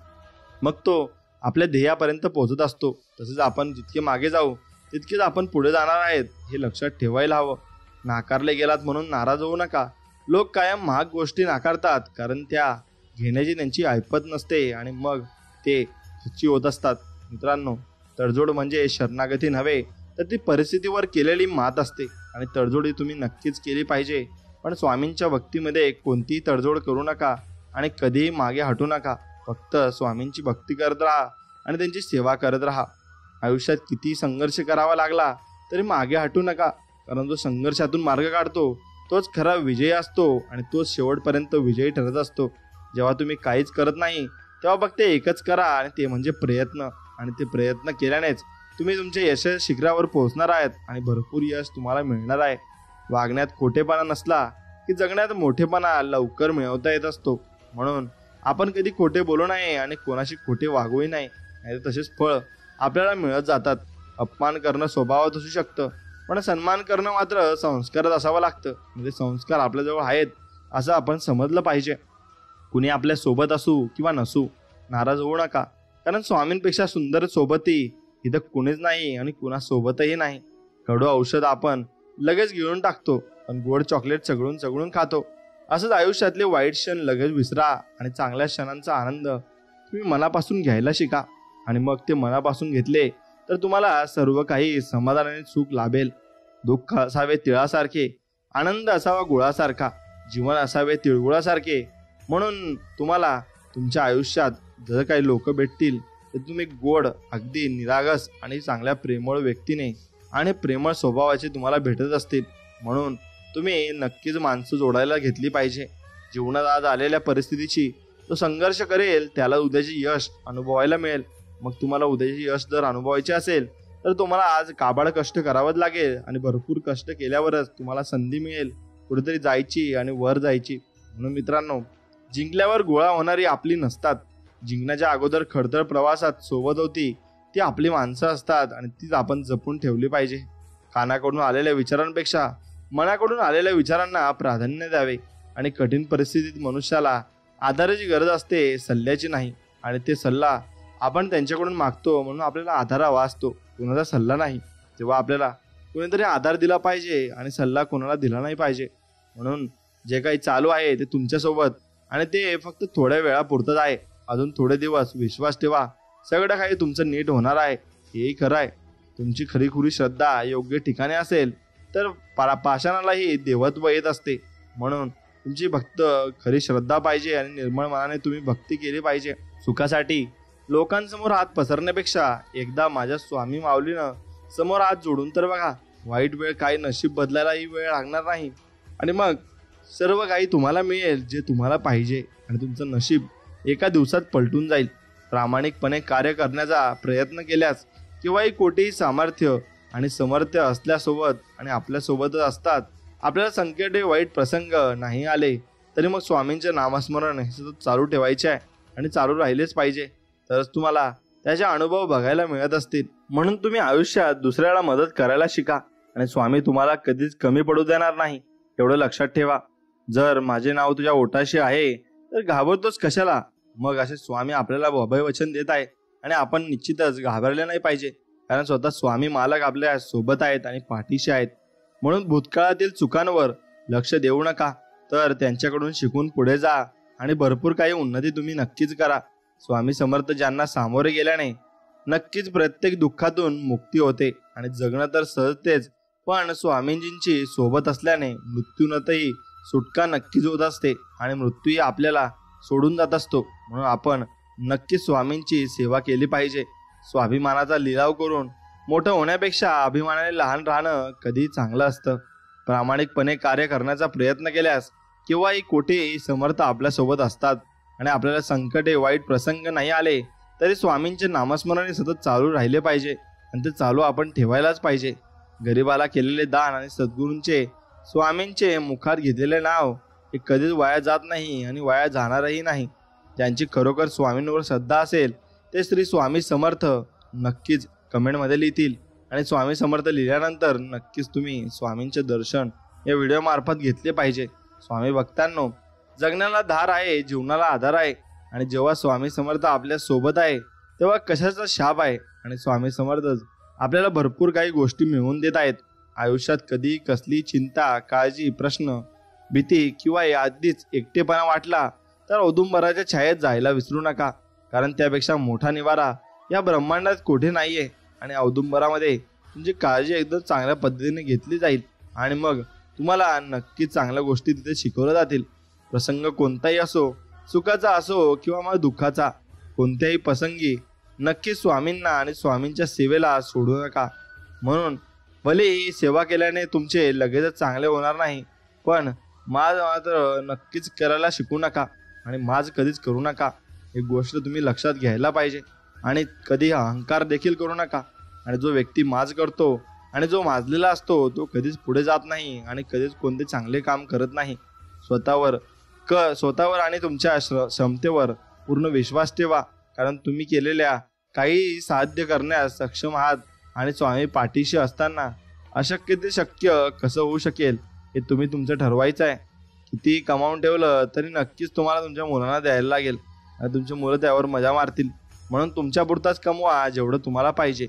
मग तो आपल्या ध्येयापर्यंत पोहोचत असतो. तसेच आपण जितके मागे जाऊ तितकेच आपण पुढे जाणार आहेत, हे लक्षात ठेवायला हवं. नाकारले गेलात म्हणून नाराज होऊ नका. लोक कायम महाग गोष्टी नाकारतात कारण त्या घेण्याची त्यांची ऐपत नसते आणि मग ते तुच्छ होत असतात. मित्रांनो, तडजोड म्हणजे शरणागती नव्हे तर ती परिस्थितीवर केलेली मात असते, आणि तडजोडी तुम्ही नक्कीच केली पाहिजे. पण स्वामींच्या भक्तीमध्ये कोणतीही तडजोड करू नका आणि कधीही मागे हटू नका. फक्त स्वामींची भक्ती करत राहा आणि त्यांची सेवा करत राहा. आयुष्यात किती संघर्ष करावा लागला तरी मागे हटू नका, कारण जो संघर्षातून मार्ग काढतो तोच खरा विजय असतो आणि तोच शेवटपर्यंत विजयी ठरत असतो. जेव्हा तुम्ही काहीच करत नाही तेव्हा फक्त एकच करा, आणि ते म्हणजे प्रयत्न. आणि ते प्रयत्न केल्यानेच तुम्ही तुमच्या यशाच्या शिखरावर पोहोचणार आहेत आणि भरपूर यश तुम्हाला मिळणार आहे. वागण्यात खोटेपणा नसला की जगण्यात मोठेपणा लवकर मिळवता येत असतो. म्हणून आपण कधी खोटे बोलू नये आणि कोणाशी खोटे वागूही नाही, नाहीतर तसेच फळ आपल्याला मिळत जातात. अपमान करणं स्वभावात असू शकतं, पण सन्मान करणं मात्र संस्कारात असावं लागतं. म्हणजे संस्कार आपल्याजवळ आहेत असं आपण समजलं पाहिजे. कुणी आपल्या सोबत असू किंवा नसू, नाराज होऊ नका, कारण स्वामींपेक्षा सुंदर सोबती इथं कुणीच नाही आणि कुणासोबतही नाही. कडू औषध आपण लगेच गिळून टाकतो, पण गोड चॉकलेट चगळून खातो. असंच आयुष्यातले वाईट क्षण लगेच विसरा आणि चांगल्या क्षणांचा आनंद तुम्ही मनापासून घ्यायला शिका. आणि मग ते मनापासून घेतले तर तुम्हाला सर्व काही समाधानाने सुख लाभेल. दुःख असावे तिळासारखे, आनंद असावा गुळासारखा, जीवन असावे तिळगुळासारखे. म्हणून तुम्हाला तुमच्या आयुष्यात जर काही लोक भेटतील तर तुम्ही गोड, अगदी निरागस आणि चांगल्या प्रेमळ व्यक्तीने आणि प्रेमळ स्वभावाचे तुम्हाला भेटत असतील. म्हणून तुम्ही नक्कीच माणसं जोडायला घेतली पाहिजे. जीवनात आज आलेल्या परिस्थितीची तो संघर्ष करेल त्याला उद्याचे यश अनुभवायला मिळेल. मग तुम्हाला उद्याचे यश जर अनुभवायचे असेल तर तुम्हाला आज काबाड कष्ट करावंच लागेल आणि भरपूर कष्ट केल्यावरच तुम्हाला संधी मिळेल कुठेतरी जायची आणि वर जायची. म्हणून मित्रांनो, जिंकल्यावर गोळा होणारी आपली नसतात. जिंकण्याच्या अगोदर खडतर प्रवासात सोबत होती ती आपली माणसं असतात आणि तीच आपण जपून ठेवली पाहिजे. कानाकडून आलेल्या विचारांपेक्षा मनाकडून आलेल्या विचारांना प्राधान्य द्यावे आणि कठीण परिस्थितीत मनुष्याला आधाराची गरज असते, सल्ल्याची नाही. आणि ते सल्ला आपण त्यांच्याकडून मागतो म्हणून आपल्याला आधार हवा असतो, कोणाचा सल्ला नाही. तेव्हा आपल्याला कोणीतरी आधार दिला पाहिजे आणि सल्ला कोणाला दिला नाही पाहिजे. म्हणून जे काही चालू आहे ते तुमच्यासोबत आणि ते फक्त थोड्या वेळापुरतंच आहे. अजून थोडे दिवस विश्वास ठेवा, सगळं काही तुमचं नीट होणार आहे. हेही खरं आहे. तुमची खरीखुरी श्रद्धा योग्य ठिकाणी असेल तर पाषाणालाही देवत्व येत असते. म्हणून तुमची भक्त खरी श्रद्धा पाहिजे आणि निर्मळ मनाने तुम्ही भक्ती केली पाहिजे. सुखासाठी लोकांसमोर हात पसरण्यापेक्षा एकदा माझ्या स्वामी माऊलीनं समोर हात जोडून तर बघा. वाईट वेळ काही नशीब बदलायलाही वेळ लागणार नाही आणि मग सर्व काही तुम्हाला मिळेल जे तुम्हाला पाहिजे आणि तुमचं नशीब एका दिवसात पलटून जाईल. प्रामाणिकपणे कार्य करण्याचा प्रयत्न केल्यास किंवाही कोठेही सामर्थ्य आणि समर्थ्य असल्यासोबत आणि आपल्यासोबतच असतात. आपल्याला संकटे, वाईट प्रसंग नाही आले तरी मग स्वामींचे नामस्मरण हे सतत चालू ठेवायचे आहे आणि चालू राहिलेच पाहिजे. तरच तुम्हाला त्याचे अनुभव बघायला मिळत असतील. म्हणून तुम्ही आयुष्यात दुसऱ्याला मदत करायला शिका आणि स्वामी तुम्हाला कधीच कमी पडू देणार नाही, एवढं लक्षात ठेवा. जर माझे नाव तुझ्या ओठाशी आहे तर घाबरतोच कशाला. मग असे स्वामी आपल्याला अभयवचन देत आहे आणि आपण निश्चितच घाबरले नाही पाहिजे, कारण स्वतः स्वामी मालक आपल्या सोबत आहेत आणि पाठीशी आहेत. म्हणून भूतकाळातील चुकांवर लक्ष देऊ नका, तर त्यांच्याकडून शिकून पुढे जा आणि भरपूर काही उन्नती तुम्ही नक्कीच करा. स्वामी समर्थ ज्यांना सामोरे गेल्याने नक्कीच प्रत्येक दुःखातून मुक्ती होते आणि जगणं तर सहजतेच, पण स्वामींजींची सोबत असल्याने मृत्यूनंतरही सुटका नक्कीच होत असते आणि मृत्यूही आपल्याला सोडून जात असतो. म्हणून आपण नक्कीच स्वामींची सेवा केली पाहिजे. स्वाभिमानाचा लिलाव करून मोठं होण्यापेक्षा अभिमानाने लहान राहणं कधी चांगलं असतं. प्रामाणिकपणे कार्य करण्याचा प्रयत्न केल्यास केव्हाही कोठेही समर्थ आपल्यासोबत असतात आणि आपल्याला संकटे, वाईट प्रसंग नाही आले तरी स्वामींचे नामस्मरण सतत चालू राहिले पाहिजे आणि ते चालू आपण ठेवायलाच पाहिजे. गरिबाला केलेले दान आणि सद्गुरूंचे, स्वामींचे मुखात घेतलेले नाव हे कधीच वाया जात नाही आणि वाया जाणारही नाही. ज्यांची खरोखर स्वामींवर श्रद्धा असेल ते श्री स्वामी समर्थ नक्कीच कमेंटमध्ये लिहितील आणि स्वामी समर्थ लिहिल्यानंतर नक्कीच तुम्ही स्वामींचे दर्शन या व्हिडिओमार्फत घेतले पाहिजे. स्वामी भक्तांनो, जगण्याला धार आहे, जीवनाला आधार आहे आणि जेव्हा स्वामी समर्थ आपल्या सोबत आहे तेव्हा कशाचा शाप आहे. आणि स्वामी समर्थच आपल्याला भरपूर काही गोष्टी मिळवून देत आहेत. आयुष्यात कधी कसली चिंता, काळजी, प्रश्न, भीती किंवा आधीच एकटेपणा वाटला तर औदुंबराच्या छायेत जायला विसरू नका, कारण त्यापेक्षा मोठा निवारा या ब्रह्मांडात कुठे नाहीये. आणि औदुंबरामध्ये तुमची काळजी एकदम चांगल्या पद्धतीने घेतली जाईल आणि मग तुम्हाला नक्कीच चांगल्या गोष्टी तिथे शिकवल्या जातील. प्रसंग कोणताही असो, सुखाचा असो किंवा मग दुःखाचा, कोणत्याही प्रसंगी नक्की स्वामींना आणि स्वामींच्या सेवेला सोडू नका. म्हणून भले ही सेवा केल्याने तुमचे लगेचच चांगले होणार नाही, पण माज मात्र नक्कीच करायला शिकू नका आणि माज कधीच करू नका. एक गोष्ट तुम्ही लक्षात घ्यायला पाहिजे. आणि कधी अहंकार देखील करू नका. आणि जो व्यक्ती माज करतो आणि जो माजलेला असतो तो कधीच पुढे जात नाही आणि कधीच कोणते चांगले काम करत नाही. स्वतःवर आणि तुमच्या क्षमतेवर पूर्ण विश्वास ठेवा, कारण तुम्ही केलेल्या काही साध्य करण्यास सक्षम आहात आणि स्वामी पाठीशी असताना अशक्य ते शक्य कसं होऊ शकेल हे तुम्ही तुमचं ठरवायचं आहे. किती कमावून ठेवलं तरी नक्कीच तुम्हाला तुमच्या मुलांना द्यायला लागेल आणि तुमची मुलं त्यावर मजा मारतील. म्हणून तुमच्या पुरताच कमवा जेवढं तुम्हाला पाहिजे.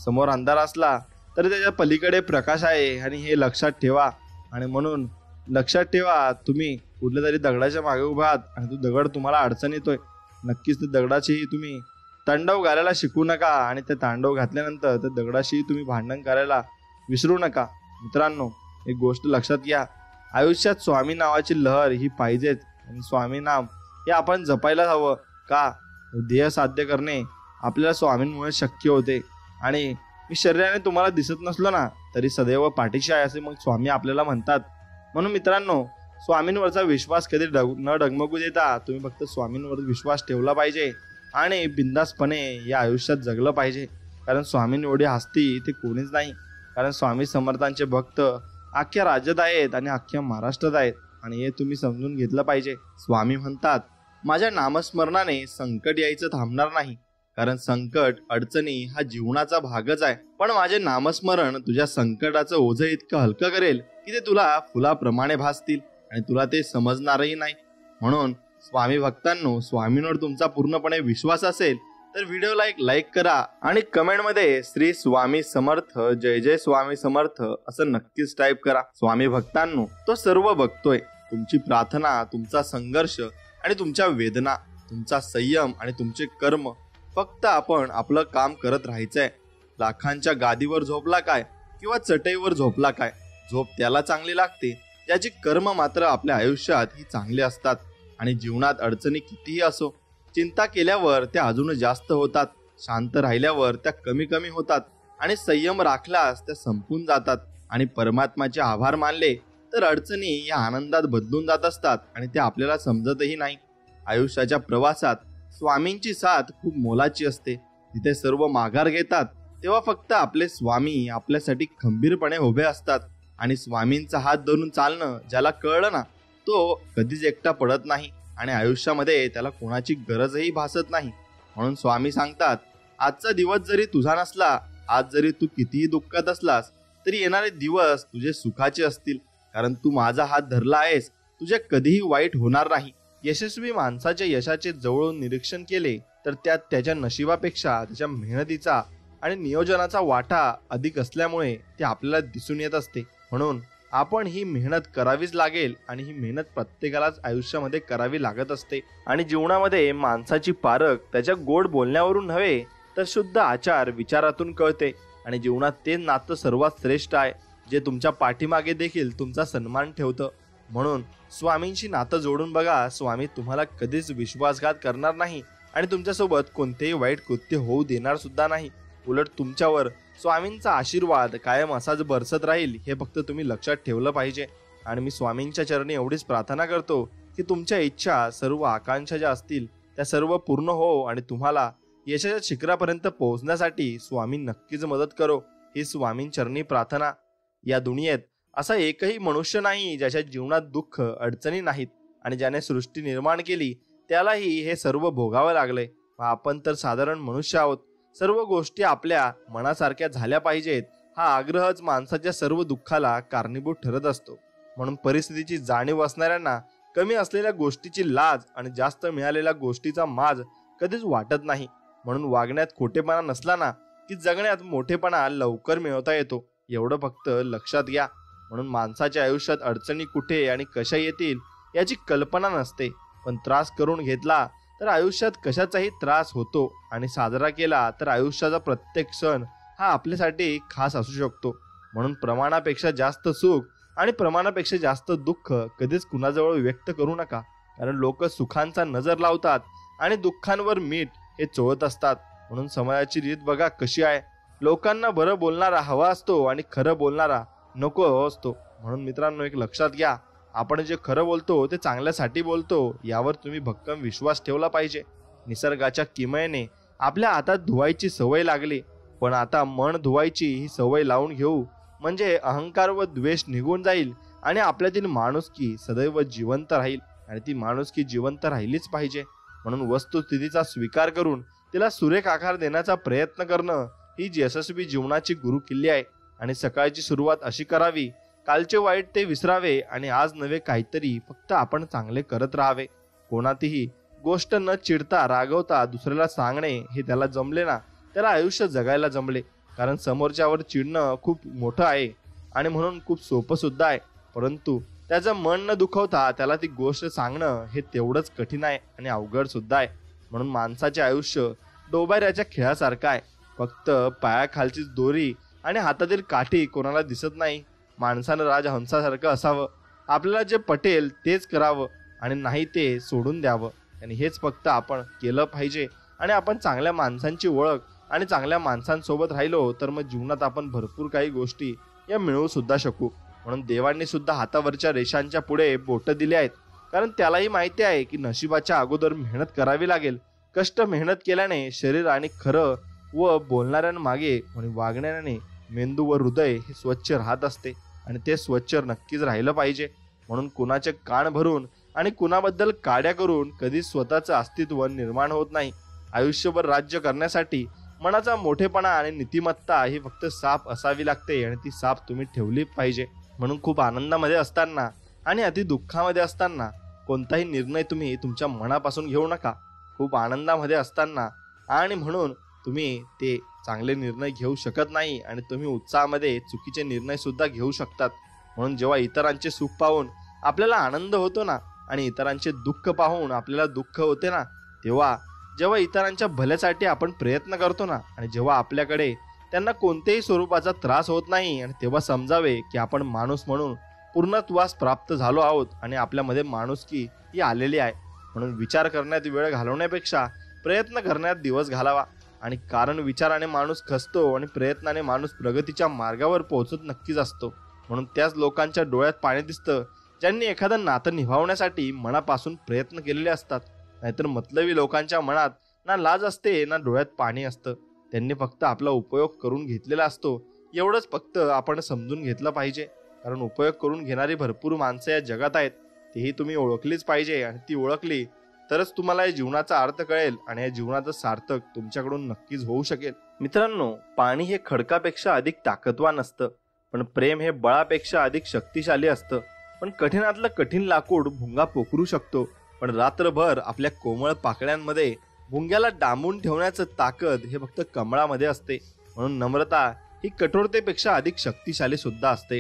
समोर अंधार असला तरी त्याच्या पलीकडे प्रकाश आहे आणि हे लक्षात ठेवा. आणि म्हणून लक्षात ठेवा, तुम्ही कुठल्या तरी दगडाच्या मागे उभा आहात आणि तो दगड तुम्हाला अडचण येतोय. नक्कीच त्या दगडाचीही तुम्ही तांडव घालायला शिकू नका आणि ते तांडव घातल्यानंतर त्या दगडाशी तुम्ही भांडण करायला विसरू नका. मित्रांनो, एक गोष्ट लक्षात घ्या, आयुष्यात स्वामी नावाची लहर ही पाहिजेच. आणि स्वामी नाम हे आपण जपायला हवं. का? ध्येय साध्य करणे आपल्याला स्वामींमुळे शक्य होते. आणि मी शरीराने तुम्हाला दिसत नसलो ना तरी सदैव पाठीशी आहे असे मग स्वामी आपल्याला म्हणतात. म्हणून मित्रांनो, स्वामींवरचा विश्वास कधी न डगमगू देता तुम्ही फक्त स्वामींवर विश्वास ठेवला पाहिजे आणि बिंदासपणे या आयुष्यात जगलं पाहिजे. कारण स्वामीं एवढी हस्ती ते कोणीच नाही. कारण स्वामी समर्थांचे भक्त अख्ख्या राज्यात आहेत आणि अख्ख्या महाराष्ट्रात आहेत. आणि हे तुम्ही समजून घेतलं पाहिजे. स्वामी म्हणतात, माझ्या नामस्मरणाने संकट यायचं थांबणार नाही. कारण संकट अडचणी हा जीवनाचा भागच आहे. पण माझे नामस्मरण तुझ्या संकटाचं ओझं इतकं हलकं करेल की ते तुला फुलाप्रमाणे भासतील आणि तुला ते समजणारही नाही. म्हणून स्वामी भक्तांनो, स्वामींवर तुमचा पूर्णपणे विश्वास असेल तर व्हिडिओला एक लाईक करा आणि कमेंटमध्ये श्री स्वामी समर्थ, जय जय स्वामी समर्थ असं नक्कीच टाईप करा. स्वामी भक्तांनो, तो सर्व बघतोय. तुमची प्रार्थना, तुमचा संघर्ष आणि तुमच्या वेदना, तुमचा संयम आणि तुमचे कर्म. फक्त आपण आपलं काम करत राहायचंय. लाखांच्या गादीवर झोपला काय किंवा चटईवर झोपला काय, झोप त्याला चांगली लागते ज्याची कर्म मात्र आपल्या आयुष्यात ही चांगली असतात. आणि जीवनात अडचणी कितीही असो, चिंता केल्यावर त्या अजून जास्त होतात, शांत राहिल्यावर त्या कमी कमी होतात आणि संयम राखल्यास त्या संपून जातात. आणि परमात्माचे आभार मानले तर अडचणी या आनंदात बदलून जात असतात आणि ते आपल्याला समजतही नाही. आयुष्याच्या प्रवासात स्वामींची साथ खूप मोलाची असते. तिथे सर्व माघार घेतात तेव्हा फक्त आपले स्वामी आपल्यासाठी खंबीरपणे उभे असतात. आणि स्वामींचा हात धरून चालणं ज्याला कळलं ना तो कधीच एकटा पडत नाही आणि आयुष्यामध्ये त्याला कोणाची गरजही भासत नाही. म्हणून स्वामी सांगतात, आजचा दिवस जरी तुझा नसला, आज जरी तू कितीही दुःखात असलास तरी येणारे दिवस तुझे सुखाचे असतील. कारण तू माझा हात धरला आहेस, तुझे कधीही वाईट होणार नाही. यशस्वी माणसाच्या यशाचे जवळून निरीक्षण केले तर त्यात त्याच्या नशिबापेक्षा त्याच्या मेहनतीचा आणि नियोजनाचा वाटा अधिक असल्यामुळे ते आपल्याला दिसून येत असते. म्हणून आपण ही मेहनत करावीच लागेल आणि ही मेहनत प्रत्येकालाच आयुष्यामध्ये करावी लागत असते. आणि जीवनामध्ये माणसाची पारख त्याच्या गोड बोलण्यावरून नव्हे तर शुद्ध आचार विचारातून कळते. आणि जीवनात ते नातं सर्वात श्रेष्ठ आहे जे तुमच्या पाठीमागे देखील तुमचा सन्मान ठेवतं. म्हणून स्वामींशी नातं जोडून बघा. स्वामी तुम्हाला कधीच विश्वासघात करणार नाही आणि तुमच्यासोबत कोणतेही वाईट कृत्य होऊ देणार सुद्धा नाही. उलट तुमच्यावर स्वामींचा आशीर्वाद कायम असाच बरसत राहील हे फक्त तुम्ही लक्षात ठेवलं पाहिजे. आणि मी स्वामींच्या चरणी एवढीच प्रार्थना करतो की तुमच्या इच्छा, सर्व आकांक्षा ज्या असतील त्या सर्व पूर्ण हो आणि तुम्हाला यशाच्या शिखरापर्यंत पोहोचण्यासाठी स्वामी नक्कीच मदत करो. ही स्वामींचरणी प्रार्थना. या दुनियेत असा एकही मनुष्य नाही ज्याच्या जीवनात दुःख, अडचणी नाहीत. आणि ज्याने सृष्टी निर्माण केली त्यालाही हे सर्व भोगावं लागलंय. आपण तर साधारण मनुष्य आहोत. सर्व गोष्टी आपल्या मनासारख्या झाल्या पाहिजेत हा आग्रहच माणसाच्या सर्व दुःखाला कारणीभूत ठरत असतो. म्हणून परिस्थितीची जाणीव असणाऱ्यांना कमी असलेल्या गोष्टीची लाज आणि जास्त मिळालेल्या गोष्टीचा माज कधीच वाटत नाही. म्हणून वागण्यात खोटेपणा नसला ना की जगण्यात मोठेपणा लवकर मिळवता येतो. एवढं फक्त लक्षात घ्या. म्हणून माणसाच्या आयुष्यात अडचणी कुठे आणि कशा येतील याची कल्पना नसते. पण त्रास करून घेतला तर आयुष्यात कशाचाही त्रास होतो आणि साजरा केला तर आयुष्याचा प्रत्येक क्षण हा आपल्यासाठी खास असू शकतो. म्हणून प्रमाणापेक्षा जास्त सुख आणि प्रमाणापेक्षा जास्त दुःख कधीच कुणाजवळ व्यक्त करू नका. कारण लोक सुखांचा नजर लावतात आणि दुःखांवर मीठ हे चोळत असतात. म्हणून समाजाची रीत बघा कशी आहे. लोकांना बरं बोलणारा हवा असतो आणि खरं बोलणारा नको असतो. म्हणून मित्रांनो, एक लक्षात घ्या, आपण जे खरं बोलतो ते चांगल्यासाठी बोलतो यावर तुम्ही भक्कम विश्वास ठेवला पाहिजे. निसर्गाच्या किमयेने आपल्या हातात धुवायची सवय लागली, पण आता मन धुवायची ही सवय लावून घेऊ. म्हणजे अहंकार व द्वेष निघून जाईल आणि आपल्यातील माणुसकी सदैव जिवंत राहील. आणि ती माणुसकी जिवंत राहिलीच पाहिजे. म्हणून वस्तुस्थितीचा स्वीकार करून तिला सुरेख आकार देण्याचा प्रयत्न करणं ही यशस्वी जीवनाची गुरुकिल्ली आहे. आणि सकाळची सुरुवात अशी करावी, कालचे वाईट ते विसरावे आणि आज नवे काहीतरी फक्त आपण चांगले करत राहावे. कोणातीही गोष्ट न चिडता रागवता दुसऱ्याला सांगणे हे त्याला जमले ना त्याला आयुष्य जगायला जमले. कारण समोरच्यावर चिडणं खूप मोठं आहे आणि म्हणून खूप सोपं सुद्धा आहे. परंतु त्याचं मन न दुखवता त्याला ती गोष्ट सांगणं हे तेवढंच कठीण आहे आणि अवघड सुद्धा आहे. म्हणून माणसाचे आयुष्य डोबाऱ्याच्या खेळासारखं आहे. फक्त पायाखालची दोरी आणि हातातील काठी कोणाला दिसत नाही. माणसानं राजहंसासारखं असावं, आपल्याला जे पटेल तेच करावं आणि नाही ते सोडून द्यावं. आणि हेच फक्त आपण केलं पाहिजे. आणि आपण चांगल्या माणसांची ओळख आणि चांगल्या माणसांसोबत राहिलो तर मग जीवनात आपण भरपूर काही गोष्टी या मिळवू सुद्धा शकू. म्हणून देवांनी सुद्धा हातावरच्या रेषांच्या पुढे बोटं दिली आहेत, कारण त्यालाही माहिती आहे की नशिबाच्या अगोदर मेहनत करावी लागेल. कष्ट मेहनत केल्याने शरीर आणि खरं व बोलणाऱ्यांमागे आणि वागण्याने मेंदू व हृदय हे स्वच्छ राहत असते आणि ते स्वच्छ नक्कीच राहिलं पाहिजे. म्हणून कुणाचे कान भरून आणि कुणाबद्दल काड्या करून कधी स्वतःचं अस्तित्व निर्माण होत नाही. आयुष्यभर राज्य करण्यासाठी मनाचा मोठेपणा आणि नीतिमत्ता ही फक्त साफ असावी लागते आणि ती साफ तुम्ही ठेवली पाहिजे. म्हणून खूप आनंदामध्ये असताना आणि अति दुःखामध्ये असताना कोणताही निर्णय तुम्ही तुमच्या मनापासून घेऊ नका. खूप आनंदामध्ये असताना आणि म्हणून तुम्ही ते चांगले निर्णय घेऊ शकत नाही आणि तुम्ही उत्साहामध्ये चुकीचे निर्णय सुद्धा घेऊ शकतात. म्हणून जेव्हा इतरांचे सुख पाहून आपल्याला आनंद होतो ना आणि इतरांचे दुःख पाहून आपल्याला दुःख होते ना, जेव्हा इतरांच्या भल्यासाठी आपण प्रयत्न करतो ना आणि जेव्हा आपल्याकडे त्यांना कोणत्याही स्वरूपाचा त्रास होत नाही, आणि तेव्हा समजावे की आपण माणूस म्हणून पूर्णत्वास प्राप्त झालो आहोत आणि आपल्यामध्ये माणुसकी ही आलेली आहे. म्हणून विचार करण्यात वेळ घालवण्यापेक्षा प्रयत्न करण्यात दिवस घालावा. आणि कारण विचाराने माणूस खचतो आणि प्रयत्नाने माणूस प्रगतीच्या मार्गावर पोहोचत नक्कीच असतो. म्हणून त्याच लोकांच्या डोळ्यात पाणी दिसतं ज्यांनी एखादं नातं निभावण्यासाठी मनापासून प्रयत्न केलेले असतात. नाहीतर मतलबी लोकांच्या मनात ना लाज असते ना डोळ्यात पाणी असतं. त्यांनी फक्त आपला उपयोग करून घेतलेला असतो. एवढंच फक्त आपण समजून घेतलं पाहिजे, कारण उपयोग करून घेणारी भरपूर माणसं या जगात आहेत. तेही तुम्ही ओळखलीच पाहिजे आणि ती ओळखली तरच तुम्हाला या जीवनाचा अर्थ कळेल आणि या जीवनाचं सार्थक तुमच्याकडून नक्कीच होऊ शकेल. मित्रांनो, पाणी हे खडकापेक्षा अधिक ताकदवान असतं, पण प्रेम हे बळापेक्षा अधिक शक्तिशाली असतं. पण कठीणातलं कठीण लाकूड भुंगा पोखरू शकतो, पण रात्रभर आपल्या कोमळ पाकळ्यांमध्ये भुंग्याला डांबून ठेवण्याचं ताकद हे फक्त कमळामध्ये असते. म्हणून नम्रता ही कठोरतेपेक्षा अधिक शक्तिशाली सुद्धा असते.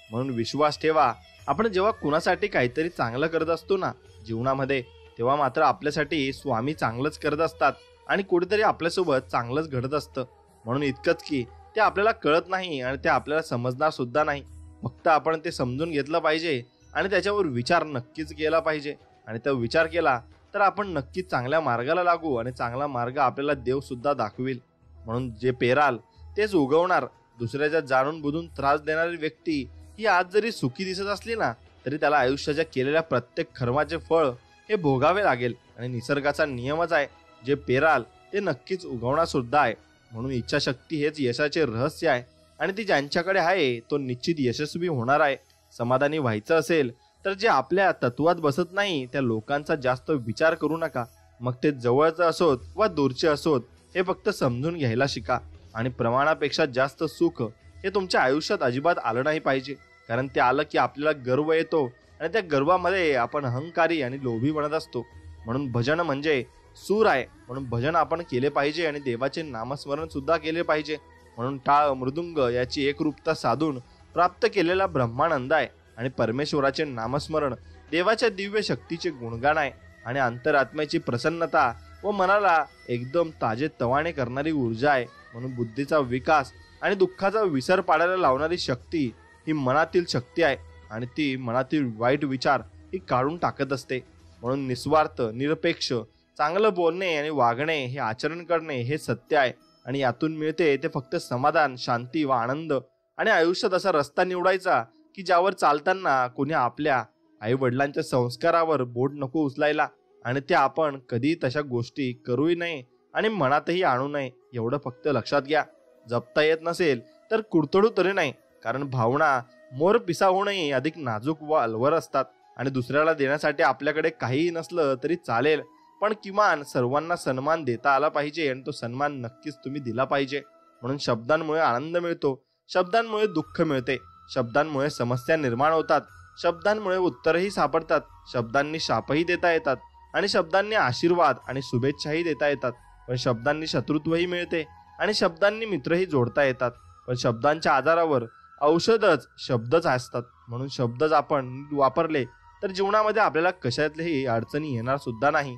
म्हणून विश्वास ठेवा, आपण जेव्हा कुणासाठी काहीतरी चांगलं करत असतो ना जीवनामध्ये, तेव्हा मात्र आपल्यासाठी स्वामी चांगलंच करत असतात आणि कुठेतरी आपल्यासोबत चांगलंच घडत असतं. म्हणून इतकंच की ते आपल्याला कळत नाही आणि ते आपल्याला समजणार सुद्धा नाही. फक्त आपण ते समजून घेतलं पाहिजे आणि त्याच्यावर विचार नक्कीच केला पाहिजे. आणि तो विचार केला तर आपण नक्कीच चांगल्या मार्गाला लागू आणि चांगला मार्ग आपल्याला देव सुद्धा दाखवेल. म्हणून जे पेराल तेच उगवणार. दुसऱ्याच्या जाणून बुजून त्रास देणारी व्यक्ती ही आज जरी सुखी दिसत असली ना, तरी त्याला आयुष्याच्या केलेल्या प्रत्येक कर्माचे फळ हे भोगावे लागेल. आणि निसर्गाचा नियमच आहे, जे पेराल ते नक्कीच उगवणार सुद्धा आहे. म्हणून इच्छाशक्ती हेच यशाचे रहस्य आहे आणि ती ज्यांच्याकडे आहे तो निश्चित यशस्वी होणार आहे. समाधानी व्हायचं असेल तर जे आपल्या तत्वात बसत नाही त्या लोकांचा जास्त विचार करू नका. मग ते जवळचं असोत वा दूरचे असोत, हे फक्त समजून घ्यायला शिका. आणि प्रमाणापेक्षा जास्त सुख हे तुमच्या आयुष्यात अजिबात आलं नाही पाहिजे, कारण ते आलं की आपल्याला गर्व येतो आणि त्या गर्वामध्ये आपण अहंकारी आणि लोभी बनत असतो. म्हणून भजन म्हणजे सूर आहे, म्हणून भजन आपण केले पाहिजे आणि देवाचे नामस्मरण सुद्धा केले पाहिजे. म्हणून टाळ मृदुंग याची एकरूपता साधून प्राप्त केलेला ब्रह्मानंद आहे आणि परमेश्वराचे नामस्मरण देवाच्या दिव्य शक्तीचे गुणगान आहे आणि अंतरात्म्याची प्रसन्नता व मनाला एकदम ताजे तवाने करणारी ऊर्जा आहे. म्हणून बुद्धीचा विकास आणि दुःखाचा विसर पाडायला लावणारी शक्ती ही मनातील शक्ती आहे आणि ती मनातील वाईट विचार ही काढून टाकत असते. म्हणून निस्वार्थ, निरपेक्ष, चांगलं बोलणे आणि वागणे हे आचरण करणे हे सत्य आहे आणि यातून मिळते ते फक्त समाधान, शांती व आनंद. आणि आयुष्यात असा रस्ता निवडायचा की ज्यावर चालताना कोणी आपल्या आई वडिलांच्या संस्कारावर बोट नको उचलायला आणि ते आपण कधी तशा गोष्टी करूही नये आणि मनातही आणू नये. एवढं फक्त लक्षात घ्या. जपता येत नसेल तर कुरतडू तरी नाही, कारण भावना मोर पिसाहूनही अधिक नाजूक व अलवर असतात. आणि दुसऱ्याला देण्यासाठी आपल्याकडे काहीही नसलं तरी चालेल, पण किमान सर्वांना सन्मान देता आला पाहिजे आणि तो सन्मान नक्कीच तुम्ही दिला पाहिजे. म्हणून शब्दांमुळे आनंद मिळतो, शब्दांमुळे दुःख मिळते, शब्दांमुळे समस्या निर्माण होतात, शब्दांमुळे उत्तरही सापडतात, शब्दांनी शापही देता येतात आणि शब्दांनी आशीर्वाद आणि शुभेच्छाही देता येतात. पण शब्दांनी शत्रुत्वही मिळते आणि शब्दांनी मित्रही जोडता येतात. पण शब्दांच्या आजारावर औषधच शब्दच असतात. म्हणून शब्दच आपण वापरले तर जीवनामध्ये आपल्याला कशातल्याही अडचणी येणार सुद्धा नाही.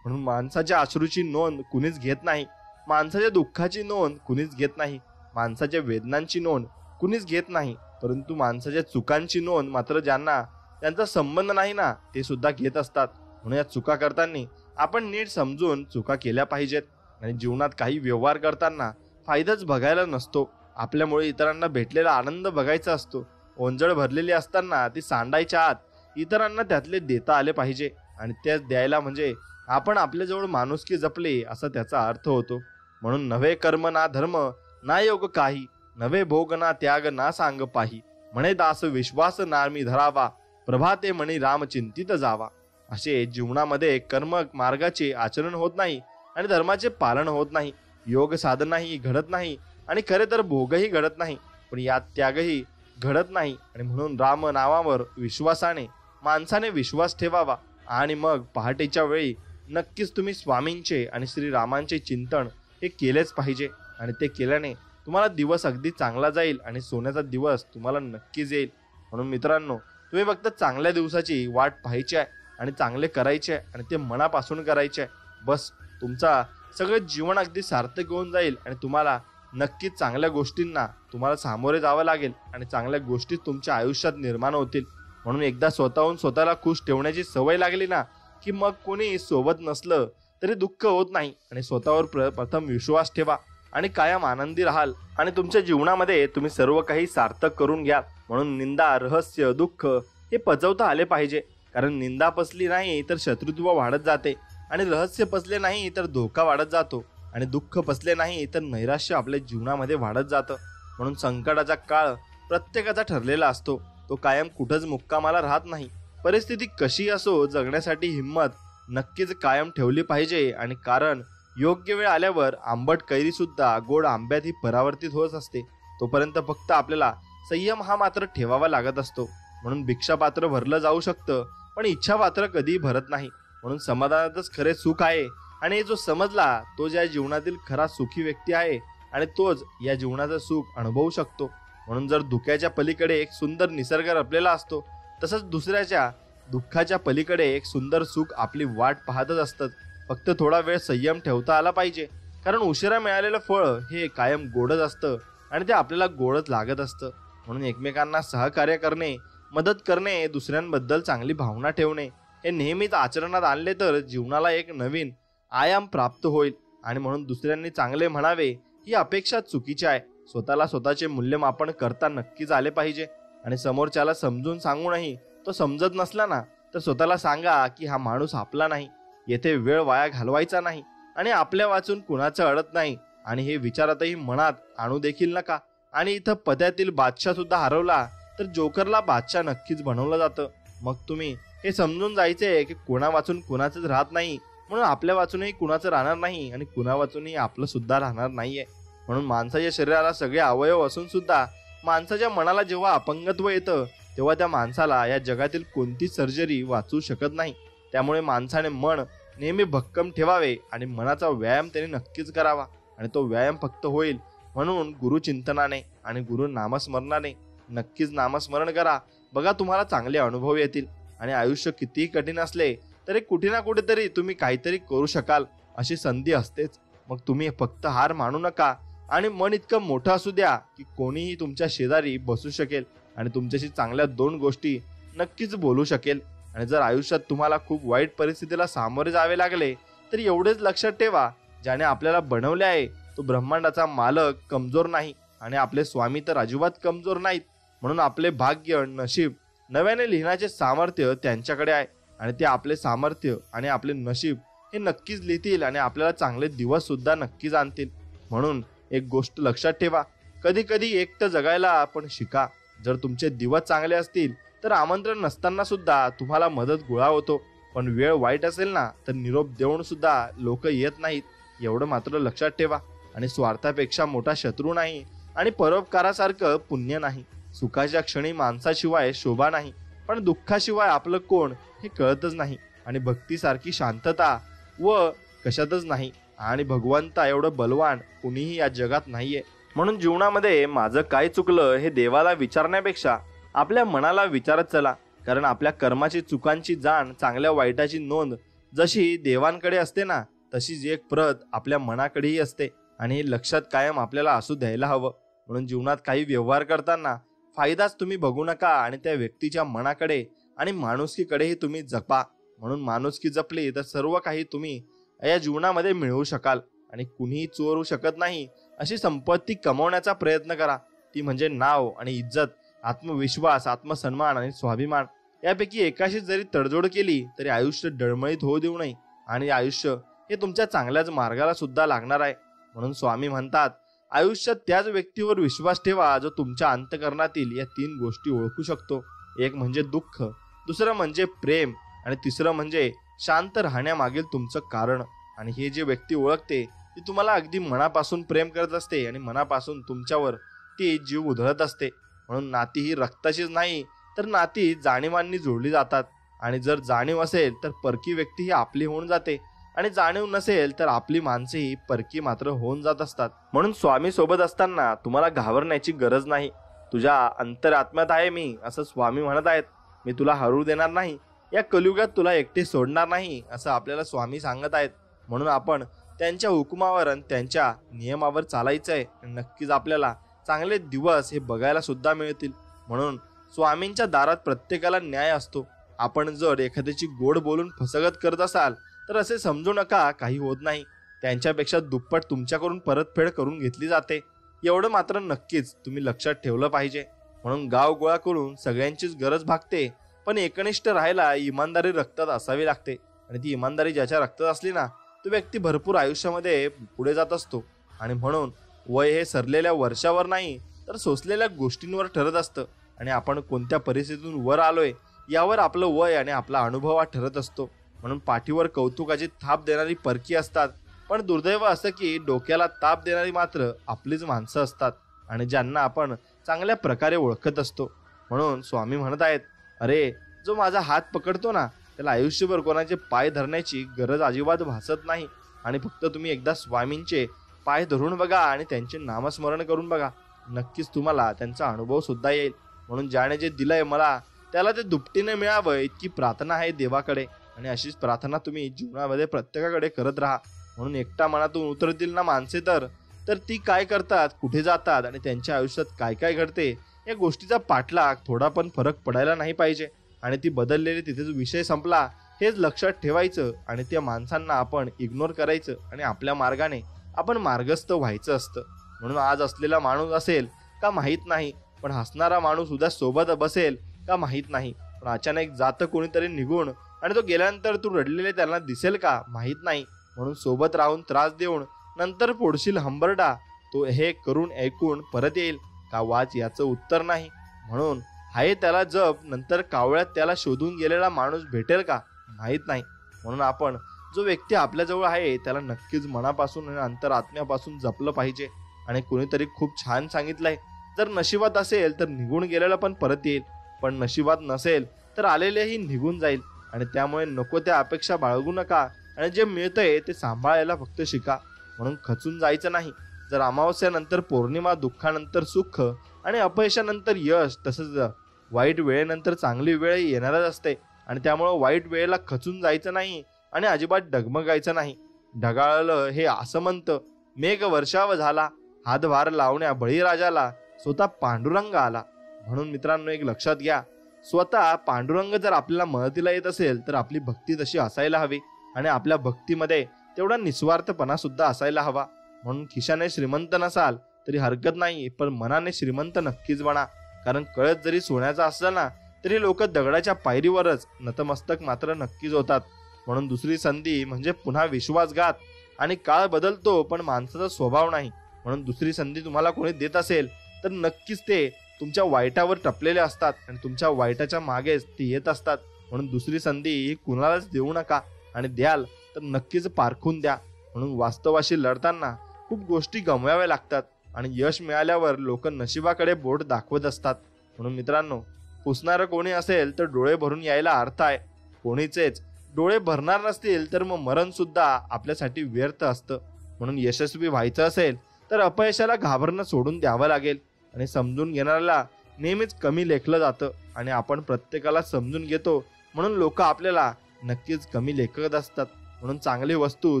म्हणून माणसाच्या अश्रूची नोंद कुणीच घेत नाही, माणसाच्या दुःखाची नोंद कुणीच घेत नाही, माणसाच्या वेदनांची नोंद कुणीच घेत नाही. परंतु माणसाच्या चुकांची नोंद मात्र ज्यांना त्यांचा संबंध नाही ना ते सुद्धा घेत असतात. म्हणून या चुका करताना आपण नीट समजून चुका केल्या पाहिजेत. आणि जीवनात काही व्यवहार करताना फायदाच बघायला नसतो, आपल्यामुळे इतरांना भेटलेला आनंद बघायचा असतो. ओंजळ भरलेली असताना ती सांडायच्या आत इतरांना त्यातले देता आले पाहिजे आणि त्याच द्यायला म्हणजे आपण आपल्याजवळ माणुसकी जपली असा त्याचा अर्थ होतो. म्हणून नवे कर्म ना धर्म ना योग काही, नवे भोग ना त्याग ना सांग पाही, म्हणे दास विश्वास ना मी धरावा, प्रभाते म्हणी राम चिंतित जावा. असे जीवनामध्ये कर्म मार्गाचे आचरण होत नाही आणि धर्माचे पालन होत नाही, योग साधनाही घडत नाही आणि खरे तर भोगही घडत नाही, पण यात त्यागही घडत नाही. आणि म्हणून राम नावावर विश्वासाने माणसाने विश्वास ठेवावा आणि मग पहाटेच्या वेळी नक्कीच तुम्ही स्वामींचे आणि श्रीरामांचे चिंतन हे केलेच पाहिजे. आणि ते केल्याने तुम्हाला दिवस अगदी चांगला जाईल आणि सोन्याचा दिवस तुम्हाला नक्कीच येईल. म्हणून मित्रांनो, तुम्ही फक्त चांगल्या दिवसाची वाट पाहायची आहे आणि चांगले करायचे आहे आणि ते मनापासून करायचे आहे. बस तुमचा सगळं जीवन अगदी सार्थक होऊन जाईल आणि तुम्हाला नक्कीच चांगल्या गोष्टींना तुम्हाला सामोरे जावं लागेल आणि चांगल्या गोष्टी तुमच्या आयुष्यात निर्माण होतील. म्हणून एकदा स्वतःहून स्वतःला खुश ठेवण्याची सवय लागली ना की मग कोणी सोबत नसलं तरी दुःख होत नाही. आणि स्वतःवर प्रथम विश्वास ठेवा आणि कायम आनंदी राहाल आणि तुमच्या जीवनामध्ये तुम्ही सर्व काही सार्थक करून घ्या. म्हणून निंदा, रहस्य, दुःख हे पचवता आले पाहिजे, कारण निंदा पचली नाही तर शत्रुत्व वाढत जाते आणि रहस्य पचले नाही तर धोका वाढत जातो आणि दुःख पचले नाही तर नैराश्य आपल्या जीवनामध्ये वाढत जातं. म्हणून संकटाचा काळ प्रत्येकाचा ठरलेला असतो, तो कायम कुठंच मुक्कामाला राहत नाही. परिस्थिती कशी असो, जगण्यासाठी हिंमत नक्कीच कायम ठेवली पाहिजे. आणि कारण योग्य वेळ आल्यावर आंबट कैरी सुद्धा गोड आंब्यात ही परावर्तित होत असते. तोपर्यंत फक्त आपल्याला संयम हा मात्र ठेवावा लागत असतो. म्हणून भिक्षापात्र भरलं जाऊ शकतं पण इच्छा पात्र कधीही भरत नाही. म्हणून समाधानातच खरे सुख आहे आणि जो समजला तोच या जीवनातील खरा सुखी व्यक्ती आहे आणि तोच या जीवनाचं सुख अनुभवू शकतो. म्हणून जर धुक्याच्या पलीकडे एक सुंदर निसर्ग रपलेला असतो, तसंच दुसऱ्याच्या दुःखाच्या पलीकडे एक सुंदर सुख आपली वाट पाहतच असतं. फक्त थोडा वेळ संयम ठेवता आला पाहिजे, कारण उशिरा मिळालेलं फळ हे कायम गोडच असतं आणि ते आपल्याला गोडच लागत असतं. म्हणून एकमेकांना सहकार्य करणे, मदत करणे, दुसऱ्यांबद्दल चांगली भावना ठेवणे हे नेहमीच आचरणात आणले तर जीवनाला एक नवीन आयाम प्राप्त होईल. आणि म्हणून दुसऱ्यांनी चांगले म्हणावे ही अपेक्षा चुकीची आहे. स्वतःला स्वतःचे मूल्यमापन करता नक्कीच आले पाहिजे आणि समोरच्याला समजून सांगूनही तो समजत नसला ना तर स्वतःला सांगा की हा माणूस आपला नाही, येथे वेळ वाया घालवायचा नाही आणि आपल्या वाचून कुणाचं अडत नाही. आणि हे विचारातही मनात आणू देखील नका. आणि इथं पद्यातील बादशाह सुद्धा हरवला तर जोकरला बादशाह नक्कीच बनवलं जातं. मग तुम्ही हे समजून जायचे की कुणा वाचून कुणाचंच राहत नाही, म्हणून आपल्या वाचूनही कुणाचं राहणार नाही आणि कुणा वाचूनही आपलं सुद्धा राहणार नाहीये. म्हणून माणसाच्या शरीराला सगळे अवयव असून सुद्धा माणसाच्या मनाला जेव्हा अपंगत्व येतं तेव्हा त्या माणसाला या जगातील कोणतीच सर्जरी वाचू शकत नाही. त्यामुळे माणसाने मन नेहमी भक्कम ठेवावे आणि मनाचा व्यायाम त्याने नक्कीच करावा. आणि तो व्यायाम फक्त होईल म्हणून गुरुचिंतनाने आणि गुरु नामस्मरणाने. नक्कीच नामस्मरण करा, बघा तुम्हाला चांगले अनुभव येतील. आणि आयुष्य कितीही कठीण असले तरी कुठे ना कुठेतरी तुम्ही काहीतरी करू शकाल अशी संधी असतेच. मग तुम्ही फक्त हार मानू नका आणि मन इतकं मोठं असू द्या की कोणीही तुमच्या शेजारी बसू शकेल आणि तुमच्याशी चांगल्या 2 गोष्टी नक्कीच बोलू शकेल. आणि जर आयुष्यात तुम्हाला खूप वाईट परिस्थितीला सामोरे जावे लागले तर एवढेच लक्षात ठेवा, ज्याने आपल्याला बनवले आहे तो ब्रह्मांडाचा मालक कमजोर नाही आणि आपले स्वामी तर अजिबात कमजोर नाहीत. म्हणून आपले भाग्य, नशीब नव्याने लिहिण्याचे सामर्थ्य त्यांच्याकडे आहे आणि ते आपले सामर्थ्य आणि आपले नशीब हे नक्कीच लिहितील आणि आपल्याला चांगले दिवस सुद्धा नक्कीच आणतील. म्हणून एक गोष्ट लक्षात ठेवा, कधी कधी एकटं जगायला आपण शिका. जर तुमचे दिवस चांगले असतील तर आमंत्रण नसताना सुद्धा तुम्हाला मदत गोळा होतो, पण वेळ वाईट असेल ना तर निरोप देऊन सुद्धा लोक येत नाहीत, एवढं मात्र लक्षात ठेवा. आणि स्वार्थापेक्षा मोठा शत्रू नाही आणि परोपकारासारखं पुण्य नाही. सुखाच्या क्षणी माणसाशिवाय शोभा नाही, पण दुःखाशिवाय आपलं कोण हे कळतच नाही. आणि भक्तीसारखी शांतता व कशातच नाही. आणि भगवंता एवढं बलवान कुणीही या जगात नाहीये. म्हणून जीवनामध्ये माझं काय चुकलं हे देवाला विचारण्यापेक्षा आपल्या मनाला विचारत चला, कारण आपल्या कर्माची चुकांची जाण, चांगल्या वाईटाची नोंद जशी देवांकडे असते ना तशीच एक प्रत आपल्या मनाकडेही असते आणि हे लक्षात कायम आपल्याला असू द्यायला हवं. म्हणून जीवनात काही व्यवहार करताना फायदाच तुम्ही बघू नका आणि त्या व्यक्तीच्या मनाकडे आणि माणुसकीकडेही तुम्ही जपा. म्हणून माणुसकी जपली तर सर्व काही तुम्ही या जीवनामध्ये मिळवू शकाल आणि कुणीही चोरू शकत नाही अशी संपत्ती कमवण्याचा प्रयत्न करा. ती म्हणजे नाव आणि इज्जत, आत्मविश्वास, आत्मसन्मान आणि स्वाभिमान. यापैकी एकाशी जरी तडजोड केली तरी आयुष्य डळमळीत होऊ देऊ नये आणि आयुष्य हे तुमच्या चांगल्याच मार्गाला सुद्धा लागणार आहे. म्हणून स्वामी म्हणतात, आयुष्यात त्याच व्यक्तीवर विश्वास ठेवा जो तुमच्या अंतःकरणातील या 3 गोष्टी ओळखू शकतो. एक म्हणजे दुःख, दुसरं म्हणजे प्रेम आणि तिसरं म्हणजे शांत राहण्यामागील तुमचं कारण. आणि हे जे व्यक्ती ओळखते ती तुम्हाला अगदी मनापासून प्रेम करत असते आणि मनापासून तुमच्यावर ती जीव उधळत असते. म्हणून नाती ही रक्ताचीच नाही तर नाती जाणीवांनी जोडली जातात. आणि जर जाणीव असेल तर परकी व्यक्ती ही आपली होऊन जाते आणि जाणीव नसेल तर आपली माणसे ही परकी मात्र होऊन जात असतात. म्हणून स्वामी सोबत असताना तुम्हाला घाबरण्याची गरज नाही. तुझ्या अंतरात्म्यात आहे मी असं स्वामी म्हणत आहेत. मी तुला हरू देणार नाही, या कलियुगात तुला एकटे सोडणार नाही असं आपल्याला स्वामी सांगत आहेत. म्हणून आपण त्यांच्या हुकुमावर आणि त्यांच्या नियमावर चालायचं आहे. नक्कीच आपल्याला चांगले दिवस हे बघायला सुद्धा मिळतील. म्हणून स्वामींच्या दारात प्रत्येकाला न्याय असतो. आपण जर एखाद्याची गोड बोलून फसगत करत असाल तर असे समजू नका काही होत नाही. त्यांच्यापेक्षा दुप्पट तुमच्याकडून परतफेड करून घेतली जाते. एवढं मात्र नक्कीच तुम्ही लक्षात ठेवलं पाहिजे. म्हणून गाव गोळा करून सगळ्यांचीच गरज भागते, पण एकनिष्ठ राहायला इमानदारी रक्तात असावी लागते. आणि ती इमानदारी ज्याच्या रक्तात असली ना तो व्यक्ती भरपूर आयुष्यामध्ये पुढे जात असतो. आणि म्हणून वय हे सरलेल्या वर्षावर नाही तर सोसलेल्या गोष्टींवर ठरत असतं. आणि आपण कोणत्या परिस्थितीतून वर आलोय यावर आपलं वय आणि आपला अनुभव हा ठरत असतो. म्हणून पाठीवर कौतुकाची थाप देणारी परकी असतात, पण दुर्दैव असं की डोक्याला ताप देणारी मात्र आपलीच माणसं असतात आणि ज्यांना आपण चांगल्या प्रकारे ओळखत असतो. म्हणून स्वामी म्हणत आहेत, अरे जो माझा हात पकडतो ना त्याला आयुष्यभर कोणाचे पाय धरण्याची गरज अजिबात भासत नाही. आणि फक्त तुम्ही एकदा स्वामींचे पाय धरून बघा आणि त्यांचे नामस्मरण करून बघा, नक्कीच तुम्हाला त्यांचा अनुभव सुद्धा येईल. म्हणून ज्याने जे दिलंय मला त्याला ते दुपटीने मिळावं इतकी प्रार्थना आहे देवाकडे. आणि अशीच प्रार्थना तुम्ही जीवनामध्ये प्रत्येकाकडे करत राहा. म्हणून एकटा मनातून उतरतील ना माणसे तर ती काय करतात, कुठे जातात आणि त्यांच्या आयुष्यात काय काय घडते या गोष्टीचा पाठलाग थोडा पण फरक पडायला नाही पाहिजे. आणि ती बदललेली तिथेच विषय संपला हेच लक्षात ठेवायचं आणि त्या माणसांना आपण इग्नोर करायचं आणि आपल्या मार्गाने आपण मार्गस्थ व्हायचं असतं. म्हणून आज असलेला माणूस असेल का माहीत नाही, पण हसणारा माणूस उद्या सोबत बसेल का माहीत नाही. पण अचानक जातं कोणीतरी निघून आणि तो गेल्यानंतर तू रडलेले त्यांना दिसेल का माहीत नाही. म्हणून सोबत राहून त्रास देऊन नंतर पोडशील हंबरडा, तो हे करून ऐकून परत येईल का वाच याचं उत्तर नाही. म्हणून हाय त्याला जप, नंतर कावळ्यात त्याला शोधून गेलेला माणूस भेटेल का माहीत नाही. म्हणून आपण जो व्यक्ती आपल्याजवळ आहे त्याला नक्कीच मनापासून आणि अंतरात्म्यापासून जपलं पाहिजे. आणि कोणीतरी खूप छान सांगितलंय, जर नशिबात असेल तर निघून गेलेला पण परत येईल, पण नशिबात नसेल तर आलेलेही निघून जाईल. आणि त्यामुळे नको त्या अपेक्षा बाळगू नका आणि जे मिळतंय ते सांभाळायला फक्त शिका. म्हणून खचून जायचं नाही. जर अमावस्यानंतर पौर्णिमा, दुःखानंतर सुख आणि अपयशानंतर यश, तसंच वाईट वेळेनंतर चांगली वेळ येणारच असते. आणि त्यामुळे वाईट वेळेला खचून जायचं नाही आणि अजिबात डगमगायचं नाही. ढगाळलं हे आसमंत, मेघ वर्षाव झाला, हातभार लावण्या बळीराजाला स्वतः पांडुरंग आला. म्हणून मित्रांनो एक लक्षात घ्या, स्वतः पांडुरंग जर आपल्याला मदतीला येत असेल तर आपली भक्ती तशी असायला हवी आणि आपल्या भक्तीमध्ये तेवढा निस्वार्थपणा सुद्धा असायला हवा. म्हणून खिशाने श्रीमंत नसाल तरी हरकत नाही, पण मनाने श्रीमंत नक्कीच बना. कारण कळत जरी सोन्याचा असला ना तरी लोक दगडाच्या पायरीवरच नतमस्तक मात्र नक्कीच होतात. म्हणून दुसरी संधी म्हणजे पुन्हा विश्वासघात. आणि काळ बदलतो पण माणसाचा स्वभाव नाही. म्हणून दुसरी संधी तुम्हाला कोणी देत असेल तर नक्कीच ते तुमच्या वाईटावर टपलेले असतात आणि तुमच्या वाईटाच्या मागेच ते येत असतात. म्हणून दुसरी संधी ही कुणालाच देऊ नका आणि द्याल तर नक्कीच पारखून द्या. म्हणून वास्तवाशी लढताना खूप गोष्टी गमवाव्या लागतात आणि यश मिळाल्यावर लोक नशिबाकडे बोट दाखवत असतात. म्हणून मित्रांनो, पुसणारं कोणी असेल तर डोळे भरून यायला अर्थ आहे. कोणीचेच डोळे भरणार नसतील तर मग मरण सुद्धा आपल्यासाठी व्यर्थ असतं. म्हणून यशस्वी व्हायचं असेल तर अपयशाला घाबरणं सोडून द्यावं लागेल. आणि समजून घेणाऱ्याला नेहमीच कमी लेखलं जातं आणि आपण प्रत्येकाला समजून घेतो म्हणून लोक आपल्याला नक्कीच कमी लेखत असतात. म्हणून चांगली वस्तू,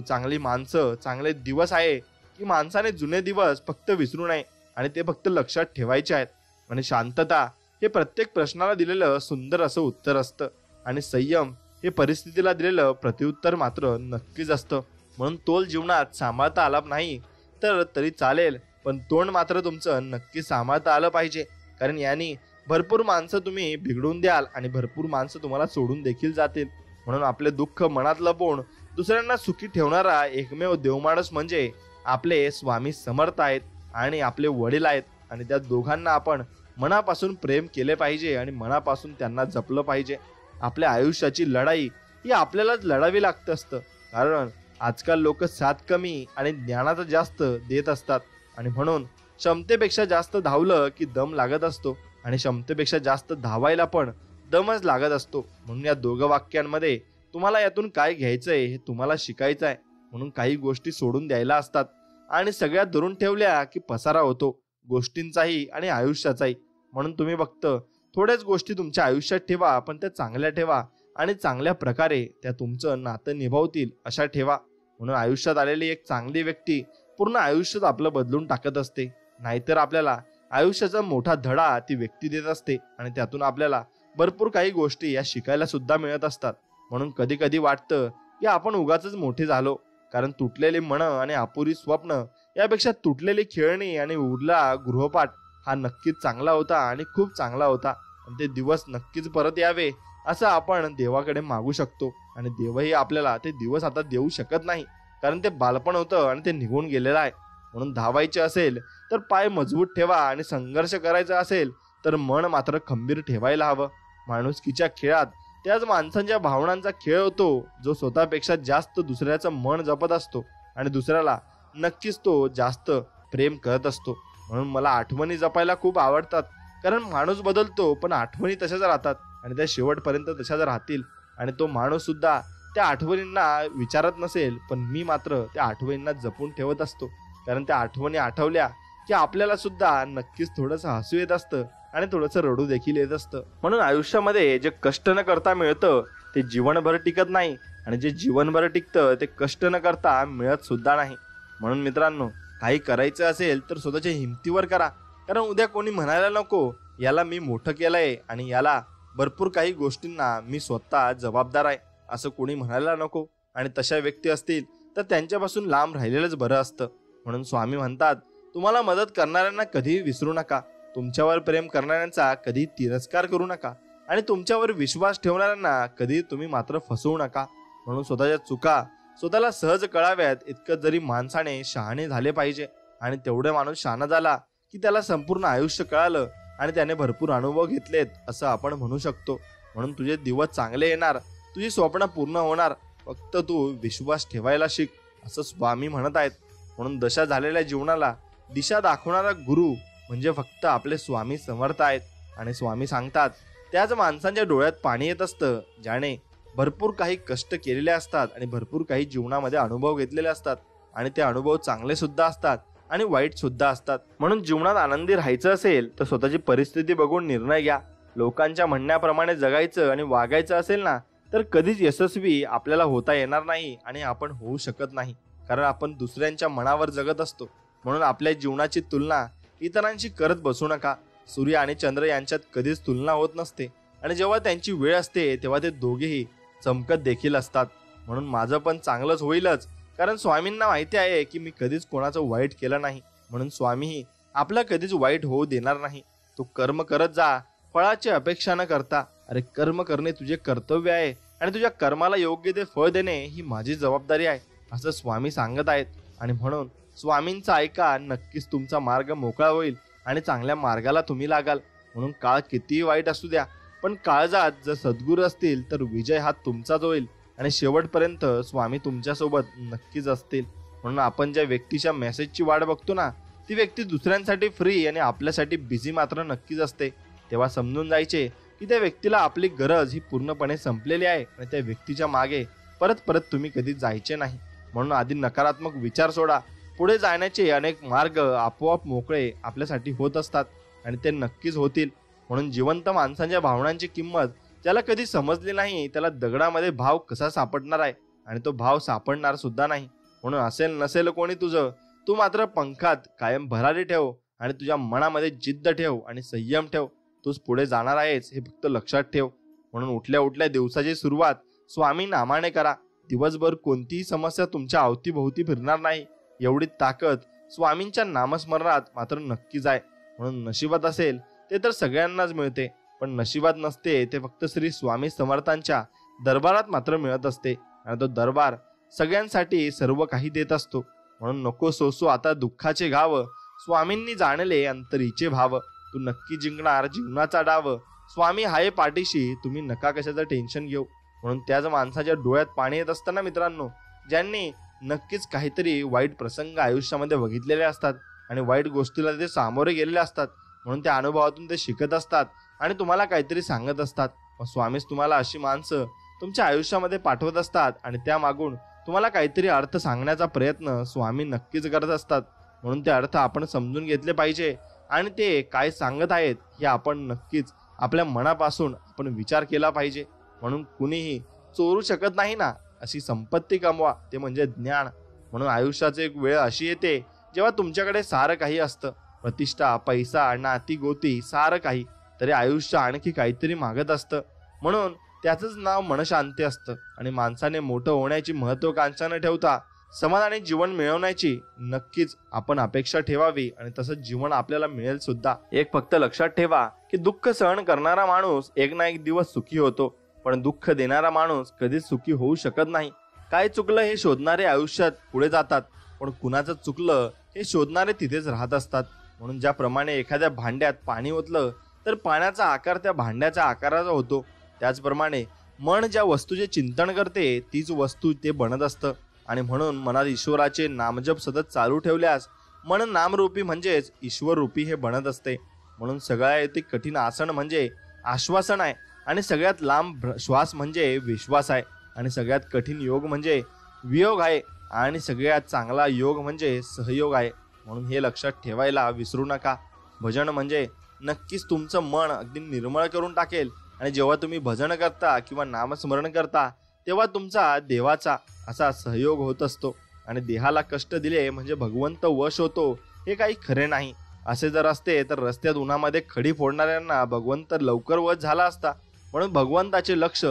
चांगली माणसं, चांगले दिवस आहे की माणसाने जुने दिवस फक्त विसरू नये आणि ते फक्त लक्षात ठेवायचे आहेत. आणि शांतता हे प्रत्येक प्रश्नाला दिलेलं सुंदर असं उत्तर असतं आणि संयम हे परिस्थितीला दिलेलं प्रत्युत्तर मात्र नक्कीच असतं. म्हणून तोल जीवनात सांभाळता आला नाही तर तरी चालेल, पण तोंड मात्र तुमचं नक्की सांभाळता आलं पाहिजे. कारण याने भरपूर माणसं तुम्ही बिघडून द्याल आणि भरपूर माणसं तुम्हाला सोडून देखील जातील. म्हणून आपले दुःख मनात लपवून दुसऱ्यांना सुखी ठेवणारा एकमेव देवमाणूस म्हणजे आपले स्वामी समर्थ आहेत आणि आपले वडील आहेत. आणि त्या दोघांना आपण मनापासून प्रेम केले पाहिजे आणि मनापासून त्यांना जपलं पाहिजे. आपल्या आयुष्याची लढाई ही आपल्यालाच लढावी लागत असतं. कारण आजकाल लोक साथ कमी आणि ज्ञानाचं जास्त देत असतात आणि म्हणून क्षमतेपेक्षा जास्त धावलं की दम लागत असतो आणि क्षमतेपेक्षा जास्त धावायला पण दमच लागत असतो. म्हणून या दोघं वाक्यांमध्ये तुम्हाला यातून काय घ्यायचंय हे तुम्हाला शिकायचं आहे. म्हणून काही गोष्टी सोडून द्यायला असतात आणि सगळ्यात धरून ठेवल्या की पसारा होतो गोष्टींचाही आणि आयुष्याचाही. म्हणून तुम्ही फक्त थोड्याच गोष्टी तुमच्या आयुष्यात ठेवा, पण त्या चांगल्या ठेवा आणि चांगल्या प्रकारे त्या तुमचं नातं निभावतील अशा ठेवा. म्हणून आयुष्यात आलेली एक चांगली व्यक्ती पूर्ण आयुष्यात आपलं बदलून टाकत असते. नाहीतर आपल्याला आयुष्याचा मोठा धडा ती व्यक्ती देत असते आणि त्यातून आपल्याला भरपूर काही गोष्टी या शिकायला सुद्धा मिळत असतात. म्हणून कधी कधी वाटतं की आपण उगाचच मोठे झालो, कारण तुटलेली मनं आणि अपुरी स्वप्न यापेक्षा तुटलेली खेळणी आणि उरला गृहपाठ हा नक्कीच चांगला होता आणि खूप चांगला होता. आणि ते दिवस नक्कीच परत यावे असं आपण देवाकडे मागू शकतो. आणि देवही आपल्याला ते दिवस आता देऊ शकत नाही, कारण ते बालपण होतं आणि ते निघून गेलेलं आहे. म्हणून धावायचे असेल तर पाय मजबूत ठेवा आणि संघर्ष करायचा असेल तर मन मात्र खंबीर ठेवायला हवं. माणुसकीच्या खेळात त्याच माणसांच्या भावनांचा खेळ होतो जो स्वतःपेक्षा जास्त दुसऱ्याचं मन जपत असतो आणि दुसऱ्याला नक्कीच तो जास्त प्रेम करत असतो. म्हणून मला आठवणी जपायला खूप आवडतात, कारण माणूस बदलतो पण आठवणी तशाच राहतात आणि त्या शेवटपर्यंत तशाच राहतील. आणि तो माणूस सुद्धा त्या आठवणींना विचारत नसेल, पण मी मात्र त्या आठवणींना जपून ठेवत असतो. कारण त्या आठवणी आठवल्या की आपल्याला सुद्धा नक्कीच थोडंसं हसू येत असतं आणि थोडंसं रडू देखील येत असतं. म्हणून आयुष्यामध्ये जे कष्ट न करता मिळतं ते जीवनभर टिकत नाही आणि जे जीवनभर टिकतं ते कष्ट न करता मिळत सुद्धा नाही. म्हणून मित्रांनो, काही करायचं असेल तर स्वतःच्या हिमतीवर करा. कारण उद्या कोणी म्हणायला नको याला मी मोठं केलंय आणि याला भरपूर काही गोष्टींना मी स्वतः जबाबदार आहे असं कोणी म्हणायला नको. आणि तशा व्यक्ती असतील तर त्यांच्यापासून लांब राहिलेलंच बरं असतं. म्हणून स्वामी म्हणतात, तुम्हाला मदत करणाऱ्यांना कधीही विसरू नका, तुमच्यावर प्रेम करणाऱ्यांचा कधी तिरस्कार करू नका आणि तुमच्यावर विश्वास ठेवणाऱ्यांना कधी तुम्ही मात्र फसवू नका. म्हणून स्वतःच्या चुका स्वतःला सहज कळाव्यात इतकं जरी माणसाने शहाणे झाले पाहिजे. आणि तेवढे माणूस शहाणा झाला की त्याला संपूर्ण आयुष्य कळालं आणि त्याने भरपूर अनुभव घेतलेत असं आपण म्हणू शकतो. म्हणून तुझे दिवस चांगले येणार, तुझी स्वप्न पूर्ण होणार, फक्त तू विश्वास ठेवायला शिक असं स्वामी म्हणत आहेत. म्हणून दशा झालेल्या जीवनाला दिशा दाखवणारा गुरु म्हणजे फक्त आपले स्वामी समर्थ आहेत. आणि स्वामी सांगतात, त्याच माणसांच्या डोळ्यात पाणी येत असतं ज्याने भरपूर काही कष्ट केलेले असतात आणि भरपूर काही जीवनामध्ये अनुभव घेतलेले असतात आणि ते अनुभव चांगले सुद्धा असतात आणि वाईट सुद्धा असतात. म्हणून जीवनात आनंदी राहायचं असेल तर स्वतःची परिस्थिती बघून निर्णय घ्या. लोकांच्या म्हणण्याप्रमाणे जगायचं आणि वागायचं असेल ना तर कधीच यशस्वी आपल्याला होता येणार नाही आणि आपण होऊ शकत नाही, कारण आपण दुसऱ्यांच्या मनावर जगत असतो. म्हणून आपल्या जीवनाची तुलना इतरांशी करत बसू नका. सूर्य आणि चंद्र यांच्यात कधीच तुलना होत नसते आणि जेव्हा त्यांची वेळ असते तेव्हा ते दोघेही चमकत देखील असतात. म्हणून माझं पण चांगलंच होईलच, कारण स्वामींना माहिती आहे की मी कधीच कोणाचं वाईट केलं नाही. म्हणून स्वामीही आपलं कधीच वाईट होऊ देणार नाही. तू कर्म करत जा, फळाची अपेक्षा न करता. अरे कर्म करणे तुझे कर्तव्य आहे आणि तुझ्या कर्माला योग्य ते फळ देणे ही माझी जबाबदारी आहे असं स्वामी सांगत आहेत. आणि म्हणून स्वामींचा ऐका, नक्कीच तुमचा मार्ग मोकळा होईल आणि चांगल्या मार्गाला तुम्ही लागाल. म्हणून काळ कितीही वाईट असू द्या, पण काळजात जर सद्गुरू असतील तर विजय हा तुमचाच होईल आणि शेवटपर्यंत स्वामी तुमच्यासोबत नक्कीच असतील. म्हणून आपण ज्या व्यक्तीच्या मेसेजची वाट बघतो ना, ती व्यक्ती दुसऱ्यांसाठी फ्री आणि आपल्यासाठी बिझी मात्र नक्कीच असते. तेव्हा समजून जायचे की त्या व्यक्तीला आपली गरज ही पूर्णपणे संपलेली आहे आणि त्या व्यक्तीच्या मागे परत परत तुम्ही कधी जायचे नाही. म्हणून आधी नकारात्मक विचार सोडा. पुढे जाण्याचे अनेक मार्ग आपोआप मोकळे आपल्यासाठी होत असतात आणि ते नक्कीच होतील. म्हणून जिवंत माणसांच्या भावनांची किंमत ज्याला कधी समजली नाही त्याला दगडामध्ये भाव कसा सापडणार आहे आणि तो भाव सापडणार सुद्धा नाही. म्हणून असेल नसेल कोणी तुझं, तू मात्र पंखात कायम भरारी ठेव आणि तुझ्या मनामध्ये जिद्द ठेव आणि संयम ठेव. तूच पुढे जाणार आहेस हे फक्त लक्षात ठेव. म्हणून उठल्या उठल्या दिवसाची सुरुवात स्वामी नामाने करा. दिवसभर कोणतीही समस्या तुमच्या अवतीभोवती फिरणार नाही. एवढी ताकद स्वामींच्या नामस्मरणात मात्र नक्कीच आहे. म्हणून नशिबात असेल ते तर सगळ्यांनाच मिळते, पण नशिबात नसते ते फक्त श्री स्वामी समर्थांच्या दरबारात मात्र मिळत असते. आणि तो दरबार सगळ्यांसाठी सर्व काही देत असतो. म्हणून नको सोसू आता दुःखाचे घाव, स्वामींनी जाणले अंतरीचे भाव. तू नक्की जिंकणार जीवनाचा डाव, स्वामी हाय पाठीशी, तुम्ही नका कशाचं टेन्शन घेऊ. म्हणून त्याच माणसाच्या डोळ्यात पाणी येत असतं ना मित्रांनो, ज्यांनी नक्कीच काहीतरी वाईट प्रसंग आयुष्यामध्ये बघितलेले असतात आणि वाईट गोष्टीला ते सामोरे गेलेले असतात. म्हणून त्या अनुभवातून ते शिकत असतात आणि तुम्हाला काहीतरी सांगत असतात. मग स्वामीच तुम्हाला अशी माणसं तुमच्या आयुष्यामध्ये पाठवत असतात आणि त्या मागून तुम्हाला काहीतरी अर्थ सांगण्याचा प्रयत्न स्वामी नक्कीच करत असतात. म्हणून ते अर्थ आपण समजून घेतले पाहिजे आणि ते काय सांगत आहेत हे आपण नक्कीच आपल्या मनापासून आपण विचार केला पाहिजे. म्हणून कुणीही चोरू शकत नाही ना अशी संपत्ती कमवा, ते म्हणजे ज्ञान. म्हणून आयुष्याची एक वेळ अशी येते जेव्हा तुमच्याकडे सारं काही असतं, प्रतिष्ठा, पैसा, नाती गोती, सारं काही, तरी आयुष्य आणखी काहीतरी मागत असतं. म्हणून त्याचंच नाव मनशांती असतं. आणि माणसाने मोठं होण्याची महत्वाकांक्षा न ठेवता समाधानी जीवन मिळवण्याची नक्कीच आपण अपेक्षा ठेवावी आणि तसंच जीवन आपल्याला मिळेल सुद्धा. एक फक्त लक्षात ठेवा की दुःख सहन करणारा माणूस एक ना एक दिवस सुखी होतो, पण दुःख देणारा माणूस कधीच सुखी होऊ शकत नाही. काय चुकलं हे शोधणारे आयुष्यात पुढे जातात, पण कुणाचं चुकलं हे शोधणारे तिथेच राहत असतात. म्हणून ज्याप्रमाणे एखाद्या भांड्यात पाणी ओतलं तर पाण्याचा आकार त्या भांड्याच्या आकाराचा होतो, त्याचप्रमाणे मन ज्या वस्तूचे चिंतन करते तीच वस्तू ते बनत असतं. आणि म्हणून मनात ईश्वराचे नामजप सतत चालू ठेवल्यास मन नामरूपी म्हणजेच ईश्वररूपी हे बनत असते. म्हणून सगळ्यात कठीण आसन म्हणजे आश्वासन आहे, आणि सगळ्यात लांब श्वास म्हणजे विश्वास आहे, आणि सगळ्यात कठीण योग म्हणजे वियोग आहे, आणि सगळ्यात चांगला योग म्हणजे सहयोग आहे. म्हणून हे लक्षात ठेवायला विसरू नका. भजन म्हणजे नक्कीच तुमचं मन अगदी निर्मळ करून टाकेल. आणि जेव्हा तुम्ही भजन करता किंवा नामस्मरण करता तेव्हा तुमचा देवाचा असा सहयोग होत असतो. आणि देहाला कष्ट दिले म्हणजे भगवंत वश होतो हे काही खरे नाही. असे जर असते तर रस्त्यात उन्हामध्ये खडी फोडणाऱ्यांना भगवंत लवकर वश झाला असता. म्हणून भगवंताचे लक्ष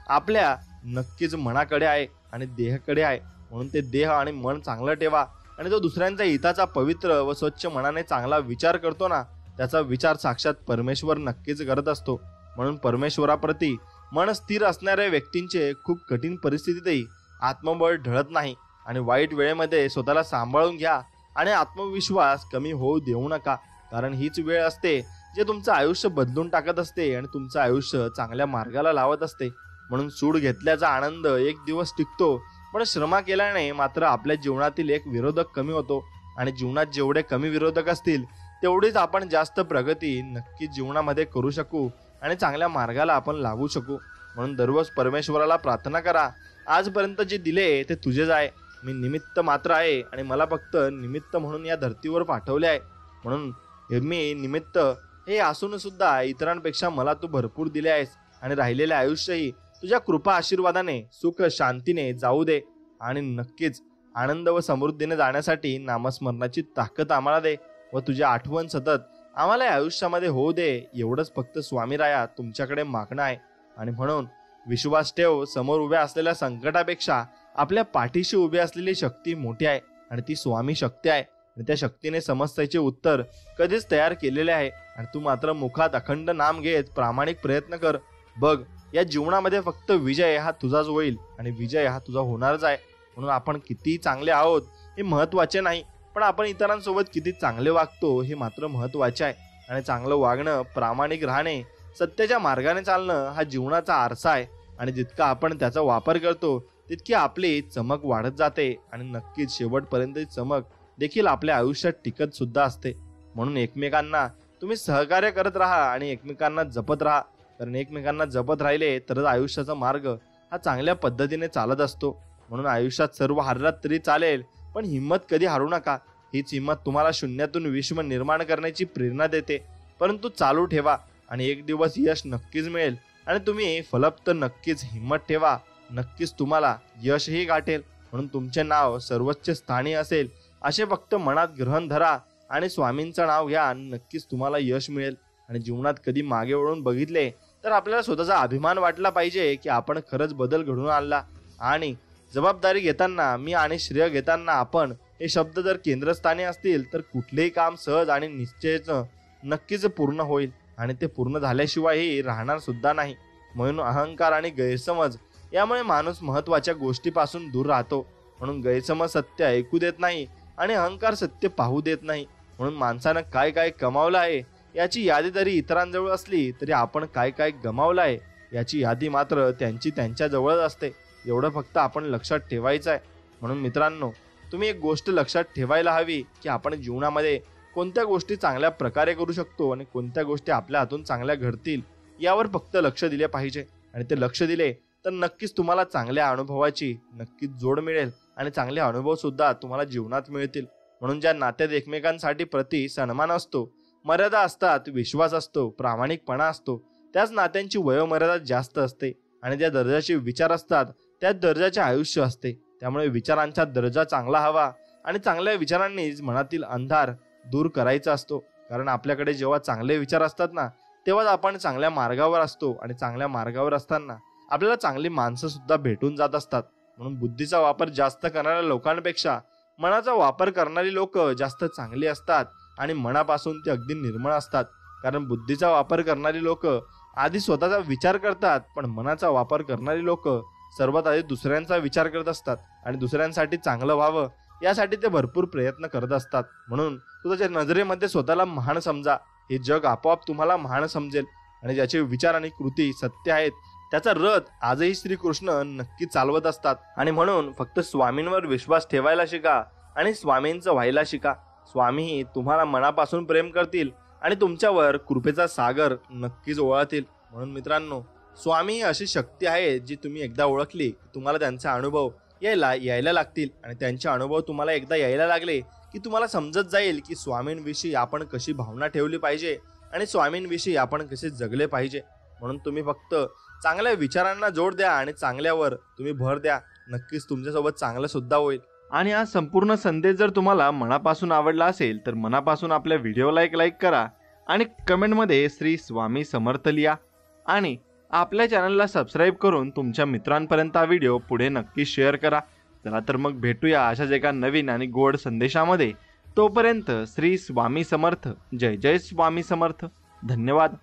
आपल्या नक्कीच मनाकडे आहे आणि देहाकडे आहे. म्हणून ते देह आणि मन चांगलं ठेवा. आणि जो दुसऱ्यांच्या हिताचा पवित्र व स्वच्छ मनाने चांगला विचार करतो ना, त्याचा विचार साक्षात परमेश्वर नक्कीच करत असतो. म्हणून परमेश्वराप्रती मन स्थिर असणाऱ्या व्यक्तींचे खूप कठीण परिस्थितीतही आत्मबळ ढळत नाही. आणि वाईट वेळेमध्ये स्वतःला सांभाळून घ्या आणि आत्मविश्वास कमी होऊ देऊ नका, कारण हीच वेळ असते जे तुमचं आयुष्य बदलून टाकत असते आणि तुमचं आयुष्य चांगल्या मार्गाला लावत असते. म्हणून सूड घेतल्याचा आनंद एक दिवस टिकतो, पण श्रम केल्याने मात्र आपल्या जीवनातील एक विरोधक कमी होतो. आणि जीवनात जेवढे कमी विरोधक असतील तेवढीच आपण जास्त प्रगती नक्की जीवनामध्ये करू शकू आणि चांगल्या मार्गाला आपण लागू शकू. म्हणून दररोज परमेश्वराला प्रार्थना करा, आजपर्यंत जे दिले ते तुझेच आहे, मी निमित्त मात्र आहे आणि मला फक्त निमित्त म्हणून या धर्तीवर पाठवले आहे. म्हणून मी निमित्त हे असून सुद्धा इतरांपेक्षा मला तू भरपूर दिले आहेस आणि राहिलेले आयुष्यही तुझ्या कृपा आशीर्वादाने सुख शांतीने जाऊ दे. आणि नक्कीच आनंद व समृद्धीने जाण्यासाठी नामस्मरणाची ताकद आम्हाला दे व तुझी आठवण सतत आम्हाला आयुष्यामध्ये होऊ दे. एवढंच फक्त स्वामीराया तुमच्याकडे मागणं आहे. आणि म्हणून विश्वास ठेव, समोर उभ्या असलेल्या संकटापेक्षा आपल्या पाठीशी उभी असलेली शक्ती मोठी आहे आणि ती स्वामी शक्ती आहे. आणि त्या शक्तीने समस्येचे उत्तर कधीच तयार केलेले आहे. आणि तू मात्र मुखात अखंड नाम घेत प्रामाणिक प्रयत्न कर. बघ, या जीवनामध्ये फक्त विजय हा तुझाच होईल आणि विजय हा तुझा होणारच आहे. म्हणून आपण किती चांगले आहोत हे महत्वाचे नाही, पण आपण इतरांसोबत किती चांगले वागतो हे मात्र महत्वाचे आहे. आणि चांगलं वागणं, प्रामाणिक राहणे, सत्याच्या मार्गाने चालणं हा जीवनाचा आरसा आहे. आणि जितका आपण त्याचा वापर करतो तितकी आपली चमक वाढत जाते आणि नक्कीच शेवटपर्यंत चमक देखील आपल्या आयुष्यात टिकत सुद्धा असते. म्हणून एकमेकांना तुम्ही सहकार्य करत राहा आणि एकमेकांना जपत राहा, कारण एकमेकांना जपत राहिले तरच आयुष्याचा मार्ग हा चांगल्या पद्धतीने चालत असतो. म्हणून आयुष्यात सर्व हारलात तरी चालेल, पण हिंमत कधी हारू नका. हीच हिंमत तुम्हाला शून्यातून विश्व निर्माण करण्याची प्रेरणा देते. परंतु चालू ठेवा आणि एक दिवस यश नक्कीच मिळेल. आणि तुम्ही फलप्त नक्कीच हिंमत ठेवा, नक्कीच तुम्हाला यशही गाठेल. म्हणून तुमचे नाव सर्वोच्च स्थानी असेल असे फक्त मनात ग्रहण धरा आणि स्वामींचं नाव घ्या, नक्कीच तुम्हाला यश मिळेल. आणि जीवनात कधी मागे वळून बघितले तर आपल्याला स्वतःचा अभिमान वाटला पाहिजे की आपण खरंच बदल घडवून आणला. आणि जबाबदारी घेताना मी आणि श्रेय घेताना आपण हे शब्द जर केंद्रस्थानी असतील तर कुठलेही काम सहज आणि निश्चयच नक्कीच पूर्ण होईल. आणि ते पूर्ण झाल्याशिवायही राहणार सुद्धा नाही. म्हणून अहंकार आणि गैरसमज यामुळे माणूस महत्वाच्या गोष्टीपासून दूर राहतो. म्हणून गैरसमज सत्य ऐकू देत नाही आणि अहंकार सत्य पाहू देत नाही. म्हणून माणसानं काय काय कमावलं आहे याची यादी जरी इतरांजवळ असली तरी आपण काय काय गमावलं आहे याची यादी मात्र त्यांची त्यांच्याजवळच असते. एवढं फक्त आपण लक्षात ठेवायचं आहे. म्हणून मित्रांनो, तुम्ही एक गोष्ट लक्षात ठेवायला हवी की आपण जीवनामध्ये कोणत्या गोष्टी चांगल्या प्रकारे करू शकतो आणि कोणत्या गोष्टी आपल्या हातून चांगल्या घडतील यावर फक्त लक्ष दिले पाहिजे. आणि ते लक्ष दिले तर नक्कीच तुम्हाला चांगल्या अनुभवाची नक्कीच जोड मिळेल आणि चांगले अनुभव सुद्धा तुम्हाला जीवनात मिळतील. म्हणून ज्या नात्यात एकमेकांसाठी प्रति सन्मान असतो, मर्यादा असतात, विश्वास असतो, प्रामाणिकपणा असतो, त्याच नात्यांची वयोमर्यादा जास्त असते. आणि ज्या दर्जाचे विचार असतात त्याच दर्जाचे आयुष्य असते. त्यामुळे विचारांचा दर्जा चांगला हवा आणि चांगल्या विचारांनीच मनातील अंधार दूर करायचा असतो. कारण आपल्याकडे जेव्हा चांगले विचार असतात ना, तेव्हाच आपण चांगल्या मार्गावर असतो. आणि चांगल्या मार्गावर असताना आपल्याला चांगली माणसं सुद्धा भेटून जात असतात. म्हणून बुद्धीचा वापर जास्त करणाऱ्या लोकांपेक्षा मनाचा वापर करणारी लोक जास्त चांगली असतात आणि मनापासून ते अगदी निर्मळ असतात. कारण बुद्धीचा वापर करणारी लोक आधी स्वतःचा विचार करतात, पण मनाचा वापर करणारी लोक सर्वात आधी दुसऱ्यांचा विचार करत असतात आणि दुसऱ्यांसाठी चांगलं व्हावं यासाठी ते भरपूर प्रयत्न करत असतात. म्हणून तुझ्या नजरेमध्ये स्वतःला महान समजा. हे जग आपोआप तुम्हाला महान समजेल. आणि ज्याचे विचार आणि कृती सत्य आहेत त्याचा रथ आजही श्रीकृष्ण नक्की चालवत असतात. आणि म्हणून फक्त स्वामींवर विश्वास ठेवायला शिका आणि स्वामींचं व्हायला शिका. स्वामीही तुम्हाला मनापासून प्रेम करतील आणि तुमच्यावर कृपेचा सागर नक्कीच ओवाळतील. म्हणून मित्रांनो, स्वामी ही अशी शक्ती आहे जी तुम्ही एकदा ओळखली की तुम्हाला त्यांचा अनुभव यायला लागतील. आणि त्यांचे अनुभव तुम्हाला एकदा यायला लागले की तुम्हाला समजत जाईल की स्वामींविषयी आपण कशी भावना ठेवली पाहिजे आणि स्वामींविषयी आपण कसे जगले पाहिजे. म्हणून तुम्ही फक्त चांगल्या विचारांना जोड द्या आणि चांगल्यावर तुम्ही भर द्या. नक्कीच तुमच्यासोबत चांगलं सुद्धा होईल. आणि हा संपूर्ण संदेश जर तुम्हाला मनापासून आवडला असेल तर मनापासून आपल्या व्हिडिओला एक लाईक करा आणि कमेंटमध्ये श्री स्वामी समर्थ लिहा. आणि आपल्या चॅनलला सबस्क्राईब करून तुमच्या मित्रांपर्यंत हा व्हिडिओ पुढे नक्की शेअर करा. चला तर मग भेटूया अशाच एका नवीन आणि गोड संदेशामध्ये. तोपर्यंत श्री स्वामी समर्थ. जय जय स्वामी समर्थ. धन्यवाद.